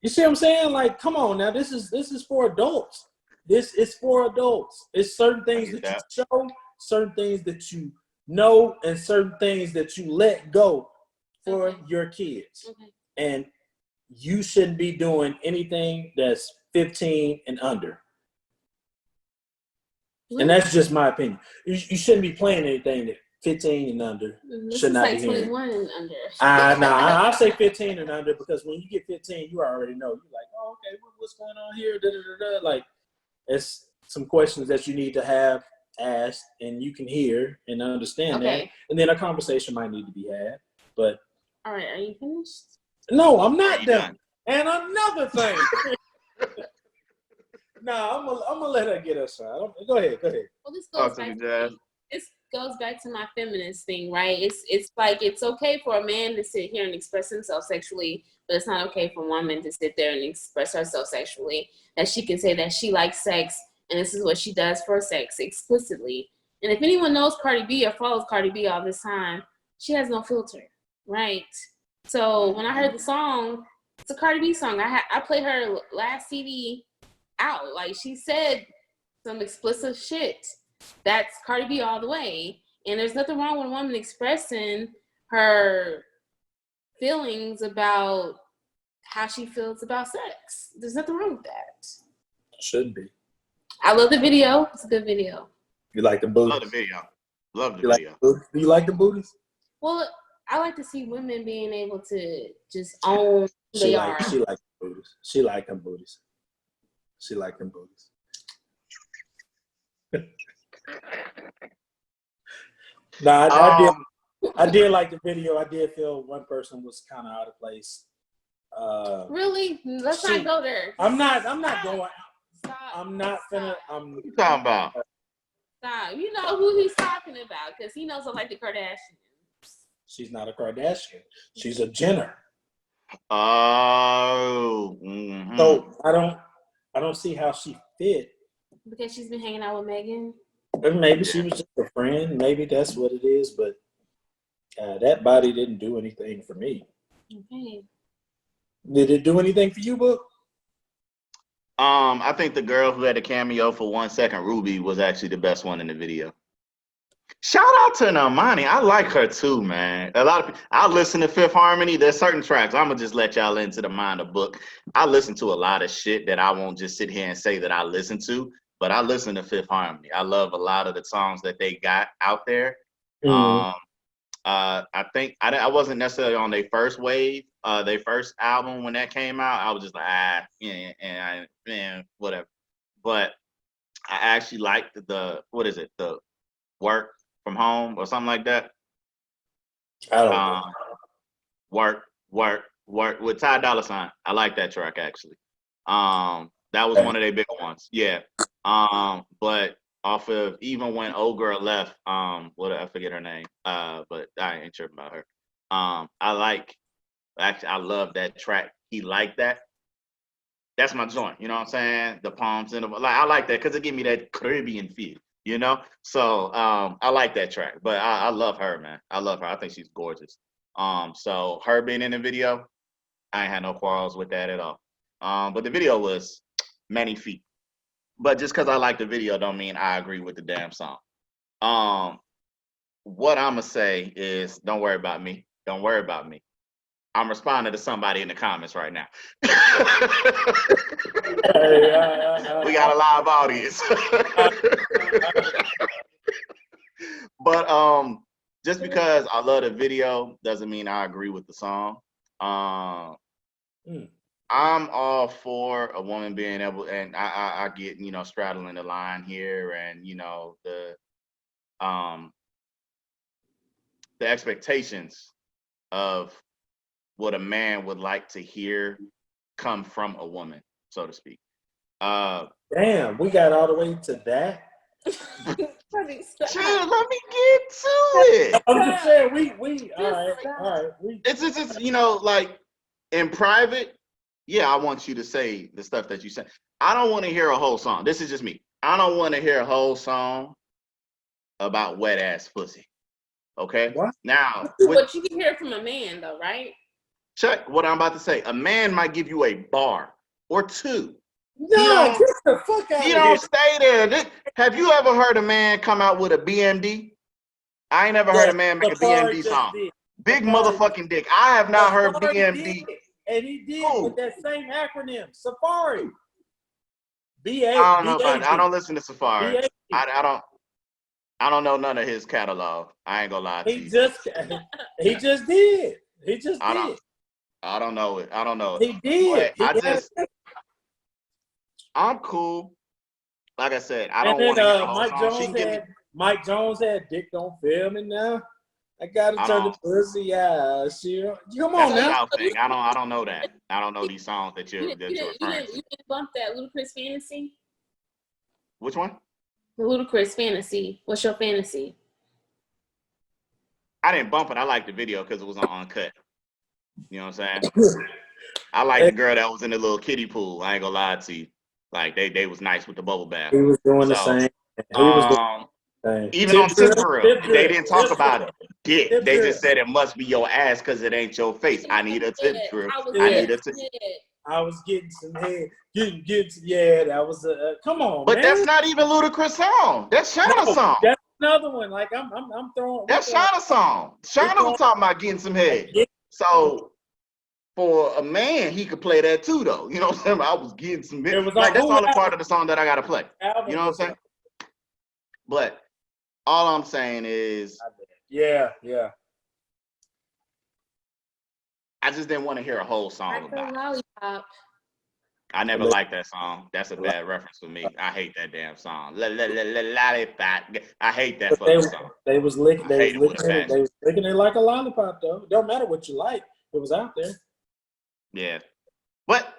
You see what I'm saying? Like, come on now. This is for adults. This is for adults. It's certain things that you show, certain things that you know, and certain things that you let go for your kids. Okay. And you shouldn't be doing anything that's 15 and under. And that's just my opinion. You shouldn't be playing anything that 15 and under should not be hearing. 21 and under. I'll say 15 and under because when you get 15, you already know. You're like, oh, okay, what's going on here? Like, it's some questions that you need to have asked and you can hear and understand that. And then a conversation might need to be had. But all right, are you finished? No, I'm not done. And another thing. I'm gonna let her get us out. Go ahead. Well, this goes back to my feminist thing, right? It's like it's okay for a man to sit here and express himself sexually, but it's not okay for a woman to sit there and express herself sexually. That she can say that she likes sex and this is what she does for sex explicitly. And if anyone knows Cardi B or follows Cardi B all this time, she has no filter, right? So when I heard the song, it's a Cardi B song. I played her last CD out. Like, she said some explicit shit. That's Cardi B all the way. And there's nothing wrong with a woman expressing her feelings about how she feels about sex. There's nothing wrong with that. Should be. I love the video. It's a good video. You like the booties? Love the video. Do you like the booties? Well, I like to see women being able to just own who they are. She like booties. She like them booties. I did like the video. I did feel one person was kind of out of place. Really? Let's not go there. I'm not going. Stop. I'm not finna. What you talking about? Stop. You know who he's talking about because he knows I like the Kardashians. She's not a Kardashian. She's a Jenner. Oh. So I don't see how she fit. Because she's been hanging out with Megan. And maybe she was just a friend. Maybe that's what it is. But that body didn't do anything for me. Okay. Did it do anything for you, Book? I think the girl who had a cameo for 1 second, Ruby, was actually the best one in the video. Shout out to Normani. I like her too, man. A lot of people, I listen to Fifth Harmony. There's certain tracks. I'm gonna just let y'all into the mind of Book. I listen to a lot of shit that I won't just sit here and say that I listen to, but I listen to Fifth Harmony. I love a lot of the songs that they got out there. Mm. I think I wasn't necessarily on their first wave, their first album when that came out. I was just like, whatever. But I actually liked the work from home or something like that. I don't know. Work with Ty Dolla $ign. I like that track actually. That was one of their big ones. Yeah. But off of Even When Old Girl Left, I forget her name. But I ain't tripping about her. I love that track. He liked that. That's my joint. You know what I'm saying? The palms in the I like that because it give me that Caribbean feel. You know, so I like that track. But I love her, man. I love her. I think she's gorgeous. So her being in the video, I ain't had no quarrels with that at all. But the video was magnifique. But just because I like the video don't mean I agree with the damn song. What I'm going to say is don't worry about me. Don't worry about me. I'm responding to somebody in the comments right now. We got a live audience. But just because I love the video doesn't mean I agree with the song. I'm all for a woman being able, and I get, straddling the line here, and the expectations of what a man would like to hear come from a woman, so to speak. Damn, we got all the way to that. Chill, let me get to it. I'm just saying, we all right. It's just like in private. Yeah, I want you to say the stuff that you say. I don't want to hear a whole song. This is just me. I don't want to hear a whole song about wet ass pussy. Okay. What? Now, but you can hear it from a man, though, right? Check what I'm about to say. A man might give you a bar or two. No, get the fuck out of here. He don't stay there. Have you ever heard a man come out with a BMD? I ain't never heard a man make a BMD song. Big motherfucking dick. I have not heard BMD. And he did with that same acronym, Safari. I don't know about it. I don't listen to Safari. I don't know none of his catalog. I ain't gonna lie to you. He just did. He just did. I don't know it. I don't know it. He did. I'm cool. Like I said, I don't want to hear the whole song. Mike Jones had Dick Don't Feel Me Now. I gotta turn the pussy out. Come on now. I don't know that. I don't know these songs that you're referring to. You didn't bump that Ludacris Fantasy? Which one? The Ludacris Fantasy. What's your fantasy? I didn't bump it. I liked the video because it was on Uncut. You know what I'm saying? I like the girl that was in the little kiddie pool. I ain't gonna lie to you. Like they was nice with the bubble bath. He was doing the same. Even on Tip Drill, they didn't talk about it. They just said it must be your ass because it ain't your face. I need a Tip Drill. I was getting some head. Yeah, that was a come on. But man. That's not even Ludacris song. That's Shauna's song. That's another one. Like I'm throwing. That's Shauna's song. Shauna was talking about getting some head. So for a man, he could play that too, though. You know what I'm saying? I was getting some head. Like that's all a part of the song that I gotta play. You know what I'm saying? But all I'm saying is, yeah. I just didn't want to hear a whole song about it. Lollipop. I never liked that song. That's a bad reference for me. I hate that damn song. Lollipop. I hate that fucking song. They was licking it like a lollipop, though. It don't matter what you like. It was out there. Yeah. But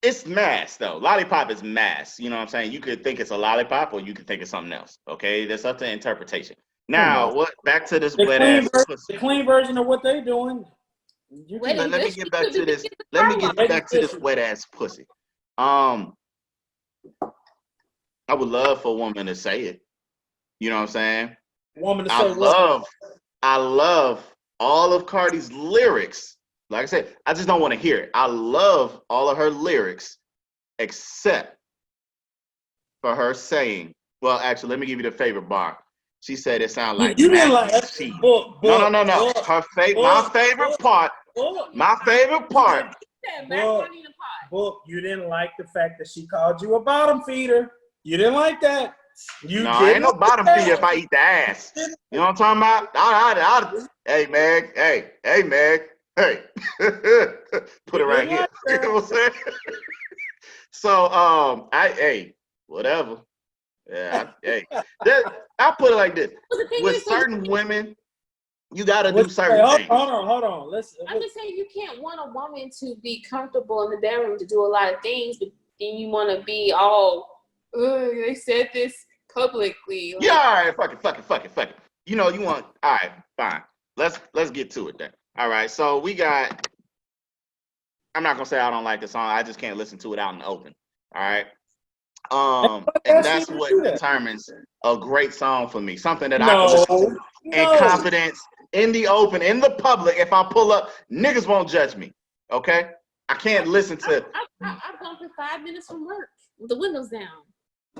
it's mass, though. Lollipop is mass. You know what I'm saying? You could think it's a lollipop or you could think it's something else. Okay? That's up to interpretation. Now, back to this wet ass pussy. The clean version of what they doing. You Wait, can Let me bitch, get you back could to be this. making a Let me problem. get back to this wet ass pussy. I would love for a woman to say it. You know what I'm saying? woman to I say what? love all of Cardi's lyrics. Like I said, I just don't want to hear it. I love all of her lyrics, except for her saying, well, actually, let me give you the favorite bar. She said it sounded like You didn't mac like and cheese. book. No. My favorite part. My favorite part. Macaroni in a pot. Book. You didn't like the fact that she called you a bottom feeder. You didn't like that. No, I ain't no bottom feeder if I eat the ass. You know what I'm talking about? Hey, Meg. Hey, Meg. Hey. Put it right here. You know what I'm saying? So, whatever. Yeah, I put it like this. With certain women, you gotta do certain things. Hold on. I'm just saying you can't want a woman to be comfortable in the bedroom to do a lot of things, but then you want to be all, they said this publicly. Like, Yeah, all right, fuck it. You know, you want, all right, fine. Let's get to it then. All right, so we got, I'm not gonna say I don't like the song, I just can't listen to it out in the open. All right. And that's what determines a great song for me. Something that I can listen to in confidence, in the open, in the public. If I pull up, niggas won't judge me. Okay? I can't listen to. I've gone for 5 minutes from work with the windows down.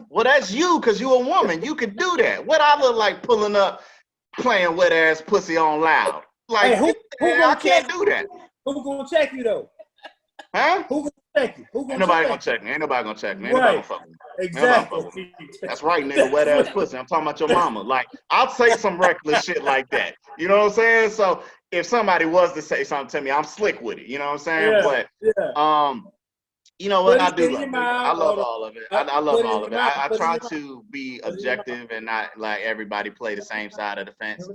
Well, that's you, because you a woman. You could do that. What I look like pulling up, playing wet ass pussy on loud. Like, hey, I can't do that. Who's gonna check you though? Huh? Who gonna check you? Ain't nobody gonna check me. Ain't nobody gonna check me. Ain't Right. nobody gonna fuck with me. Exactly. That's right, nigga. Wet ass pussy. I'm talking about your mama. Like, I'll say some reckless shit like that. You know what I'm saying? So if somebody was to say something to me, I'm slick with it. You know what I'm saying? But you know what? I do love it. I love all of it. I love all of it. I try to be objective and not like everybody play the same side of the fence.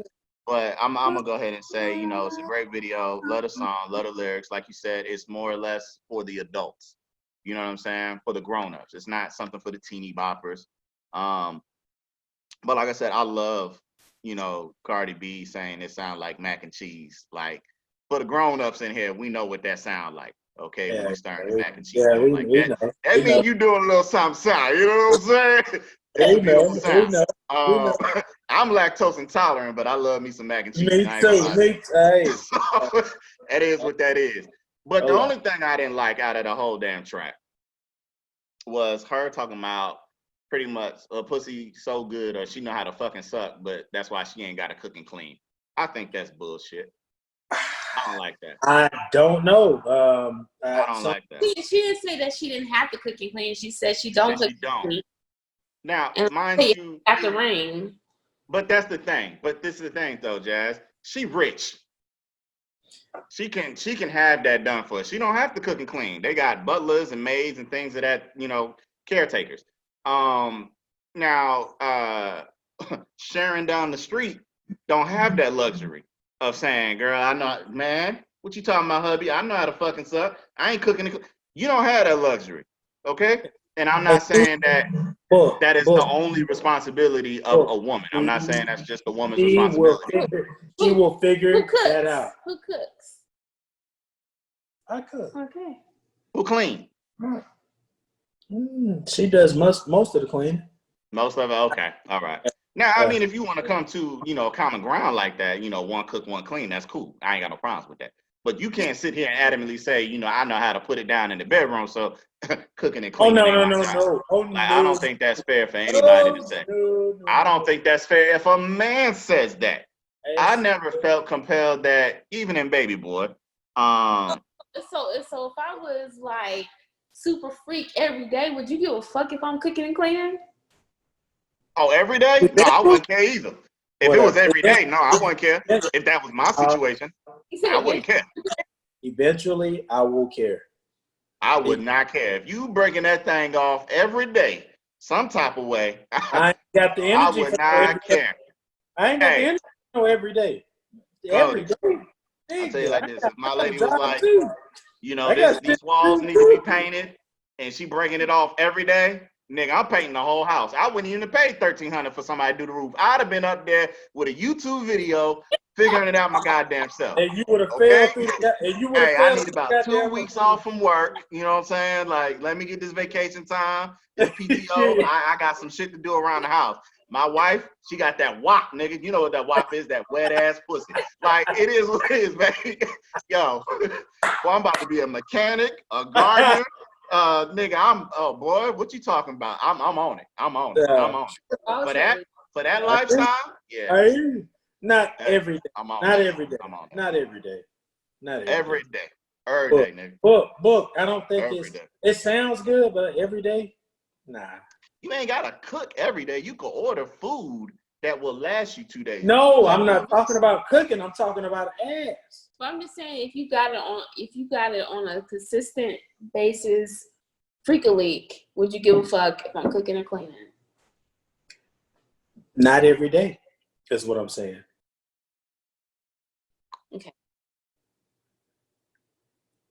But I'm gonna go ahead and say, you know, it's a great video. Love the song, love the lyrics. Like you said, it's more or less for the adults. You know what I'm saying? For the grown-ups. It's not something for the teeny boppers. But like I said, I love, you know, Cardi B saying it sounds like mac and cheese. Like, for the grown-ups in here, we know what that sound like. Okay, when we start the mac and cheese like that. Know. That means you doing a little something. You know what I'm saying? That's beautiful sound. I'm lactose intolerant, but I love me some mac and cheese. Me too. So, that is what that is. But the only thing I didn't like out of the whole damn track was her talking about pretty much a pussy so good or she know how to fucking suck, but that's why she ain't got to cook and clean. I think that's bullshit. I don't like that. I don't know. I don't like that. She didn't say that she didn't have to cook and clean. She said she don't cook and clean. Now, mind you, after rain. But that's the thing. But this is the thing, though, Jazz. She rich. She can have that done for her. She don't have to cook and clean. They got butlers and maids and things of that, you know, caretakers. Now, Sharon down the street don't have that luxury of saying, girl, I know, man, what you talking about, hubby? I know how to fucking suck. I ain't cooking. You don't have that luxury, okay? And I'm not saying that that is the only responsibility of a woman. I'm not saying that's just a woman's responsibility. She will figure that out. Who cooks? I cook. Okay. Who clean? She does most of the cleaning. Most of it? Okay. All right. Now, I mean, if you want to come to, you know, common ground like that, you know, one cook, one clean, that's cool. I ain't got no problems with that. But you can't sit here and adamantly say, you know, I know how to put it down in the bedroom, so cooking and cleaning. No. I don't think that's fair for anybody to say. I don't think that's fair if a man says that. I never felt compelled that, even in Baby Boy. So if I was like super freak every day, would you give a fuck if I'm cooking and cleaning? Oh, every day? No, I wouldn't care either. If it was every day, no, I wouldn't care. If that was my situation, I wouldn't care. Eventually, I will care. I would not care. If you breaking that thing off every day, some type of way, I ain't got the energy. I would not care. I ain't got the energy every day. Every day. I'll tell you like this. If my lady was like, you know, these walls need to be painted, and she breaking it off every day, Nigga, I'm painting the whole house. I wouldn't even have paid $1,300 for somebody to do the roof. I'd have been up there with a YouTube video figuring it out my goddamn self. And you would have Okay? failed through the, and you would have Hey, I failed need through about the 2 goddamn weeks roof. off from work. You know what I'm saying? Like, let me get this vacation time, this PTO. I got some shit to do around the house. My wife, she got that WAP, nigga. You know what that WAP is? That wet ass pussy. Like, it is what it is, man. Yo, well, I'm about to be a mechanic, a gardener. Nigga, oh boy, what you talking about? I'm on it. I'm on it. I'm on it. For that lifestyle, yeah. Not every day. I'm on Not it. every day. I'm on it. Not every day. Not Every day. Every day, nigga. Book. I don't think Every day. it sounds good, but every day, nah. You ain't gotta cook every day. You can order food that will last you 2 days. No, I'm not talking about cooking. I'm talking about ass. But I'm just saying, if you got it on a consistent basis, frequently, would you give a fuck if I'm cooking or cleaning? Not every day, is what I'm saying. Okay.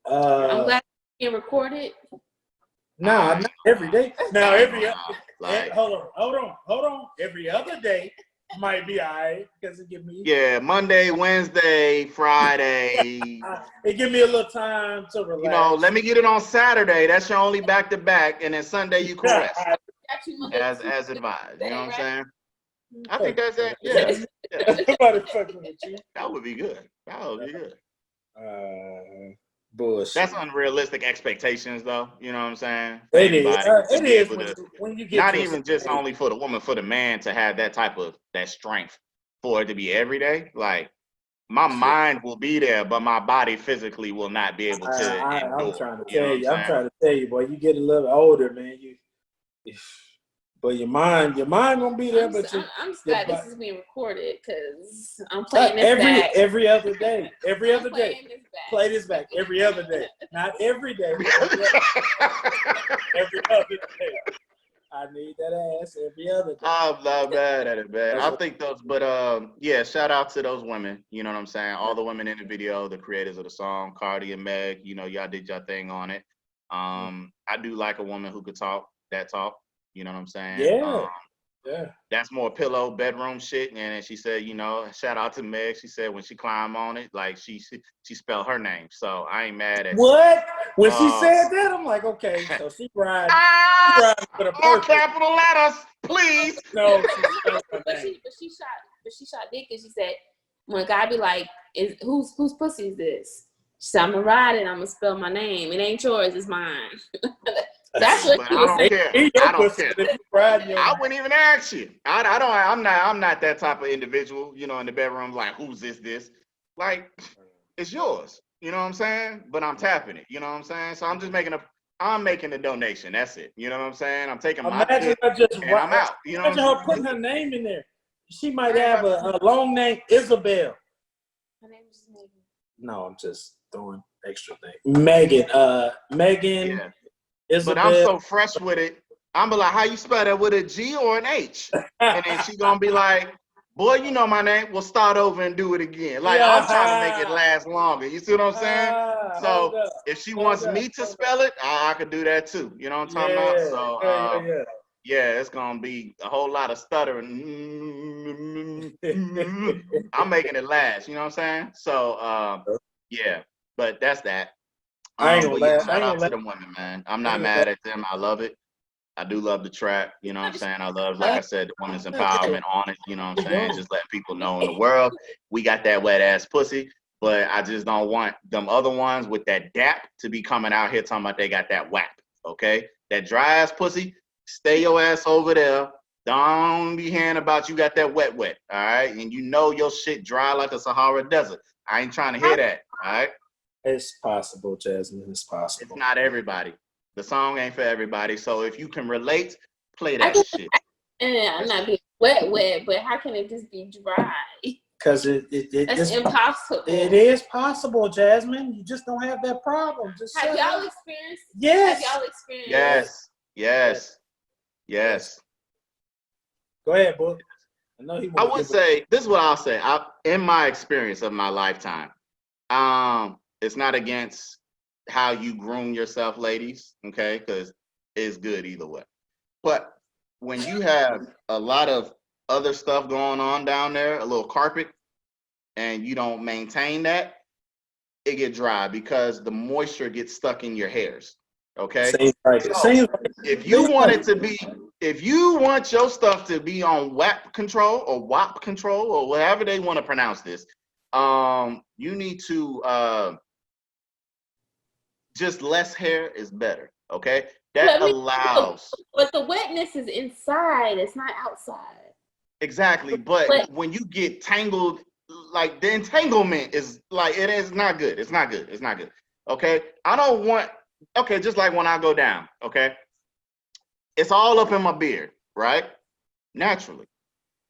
I'm glad it's being recorded. Nah, not every day. Now hold on. Every other day might be alright because it give me Monday, Wednesday, Friday. It give me a little time to relax. You know, let me get it on Saturday. That's your only back to back, and then Sunday you can rest. as advised. You know what I'm saying? I think that's it. Yeah. Somebody fucking with you. That would be good. That would be good. Bullshit. That's unrealistic expectations, though. You know what I'm saying? It is. When you get not even just only for the woman, for the man to have that type of that strength for it to be every day. Like my mind will be there, but my body physically will not be able to endure. I'm trying to tell you, boy. You get a little older, man. But your mind gonna be there. I'm glad this is being recorded because I'm playing this back every other day. Every other day. Play this back every other day. Not every day. Every other day. I need that ass every other day. I'm not mad at it, man. I think those, but shout out to those women. You know what I'm saying? All the women in the video, the creators of the song, Cardi and Meg. You know, y'all did your thing on it. I do like a woman who could talk that talk. You know what I'm saying? Yeah. That's more pillow bedroom shit. And she said, you know, shout out to Meg. She said when she climbed on it, like she spelled her name. So I ain't mad at what? When she said that, I'm like, okay, so she riding for the more capital letters, please. No, but she shot dick and she said, when a guy be like, whose pussy is this? She said, I'm gonna ride it, I'm gonna spell my name. It ain't yours, it's mine. That's what I don't care. I don't care. I wouldn't even ask you. I'm not that type of individual, you know, in the bedroom, like, who's this? Like, it's yours. You know what I'm saying? But I'm tapping it. You know what I'm saying? So I'm making a donation. That's it. You know what I'm saying? I'm taking my Imagine her just and I'm out. You know imagine her putting her name in there. She might have a long name, Isabel. Her name is Megan. No, I'm just throwing extra things. Megan. Yeah. Isabel. But I'm so fresh with it. I'm like, how you spell that, with a G or an H? And then she gonna be like, boy, you know my name. We'll start over and do it again. Like, I'm trying to make it last longer. You see what I'm saying? So if she wants me to spell it, I could do that too. You know what I'm talking about? So it's gonna be a whole lot of stuttering. I'm making it last. You know what I'm saying? So but that's that. Shout out to the women, man. I'm not mad at them. I love it. I do love the track. You know what I'm saying? I love, like I said, the women's empowerment on it. You know what I'm saying? Just letting people know in the world, we got that wet ass pussy. But I just don't want them other ones with that dap to be coming out here talking about they got that whap. Okay? That dry ass pussy, stay your ass over there. Don't be hearing about you got that wet. All right? And you know your shit dry like a Sahara desert. I ain't trying to hear that. All right? It's possible, Jasmine. It's possible. It's not everybody. The song ain't for everybody. So if you can relate, play that shit. I'm not being wet, but how can it just be dry? Because it's impossible. It is possible, Jasmine. You just don't have that problem. Have y'all experienced? Yes. Have y'all experienced? Yes. Go ahead, book. I would say this is what I'll say. In my experience of my lifetime, it's not against how you groom yourself, ladies, okay? Because it's good either way. But when you have a lot of other stuff going on down there, a little carpet, and you don't maintain that, it get dry because the moisture gets stuck in your hairs. Okay. So if you want it to be, if you want your stuff to be on WAP control or WAP control or whatever they want to pronounce this, you need to just less hair is better. Okay. That allows. But the wetness is inside, it's not outside. Exactly. But when you get tangled, like the entanglement is like, it is not good. It's not good. It's not good. Okay. I don't want, okay, just like when I go down, okay, it's all up in my beard, right? Naturally.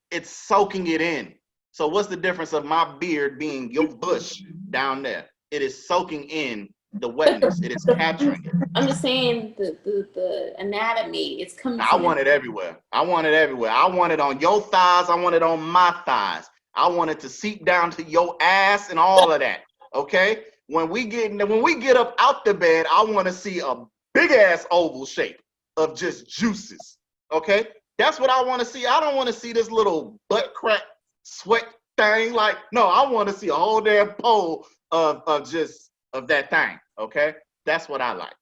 It's soaking it in. So what's the difference of my beard being your bush down there? It is soaking in the wetness. It is capturing it. I'm just saying the anatomy is coming. I want it everywhere. I want it everywhere. I want it on your thighs. I want it on my thighs. I want it to seep down to your ass and all of that. Okay? When we get up out the bed, I want to see a big ass oval shape of just juices. Okay? That's what I want to see. I don't want to see this little butt crack sweat thing. Like, no, I want to see a whole damn pole of that thing. Okay? That's what I like.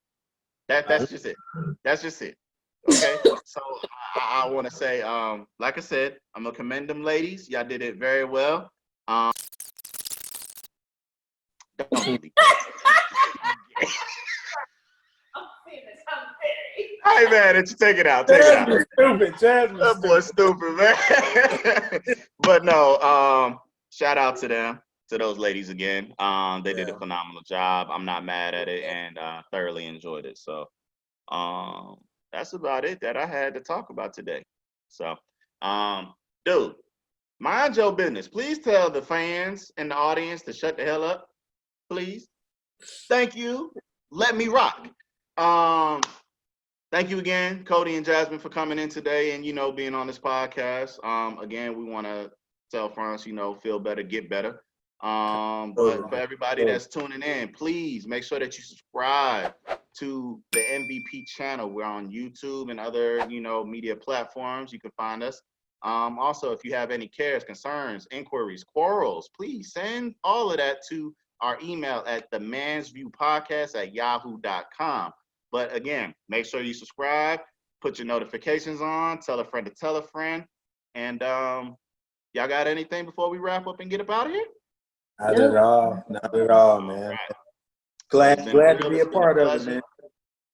That's just it. That's just it. Okay? So I want to say, like I said, I'm gonna commend them ladies. Y'all did it very well. Hey man, it's take it out. Take it out. Stupid, Jasmine. That boy stupid, man. But no, shout out to them, to those ladies again. They did a phenomenal job. I'm not mad at it and thoroughly enjoyed it. So that's about it that I had to talk about today. So dude, mind your business. Please tell the fans and the audience to shut the hell up. Please. Thank you. Let me rock. Thank you again, Cody and Jasmine, for coming in today and, being on this podcast. Again, we want to tell France, feel better, get better. But for everybody that's tuning in, please make sure that you subscribe to the MVP channel. We're on YouTube and other, media platforms. You can find us. Also, if you have any cares, concerns, inquiries, quarrels, please send all of that to our email at themansviewpodcast@yahoo.com. But again, make sure you subscribe, put your notifications on, tell a friend to tell a friend. And y'all got anything before we wrap up and get up out of here? Not at all. Not at all, man. Right. Glad to be a part of it, man.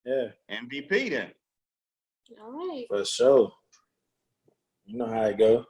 Yeah. MVP then. All right. For sure. You know how it goes.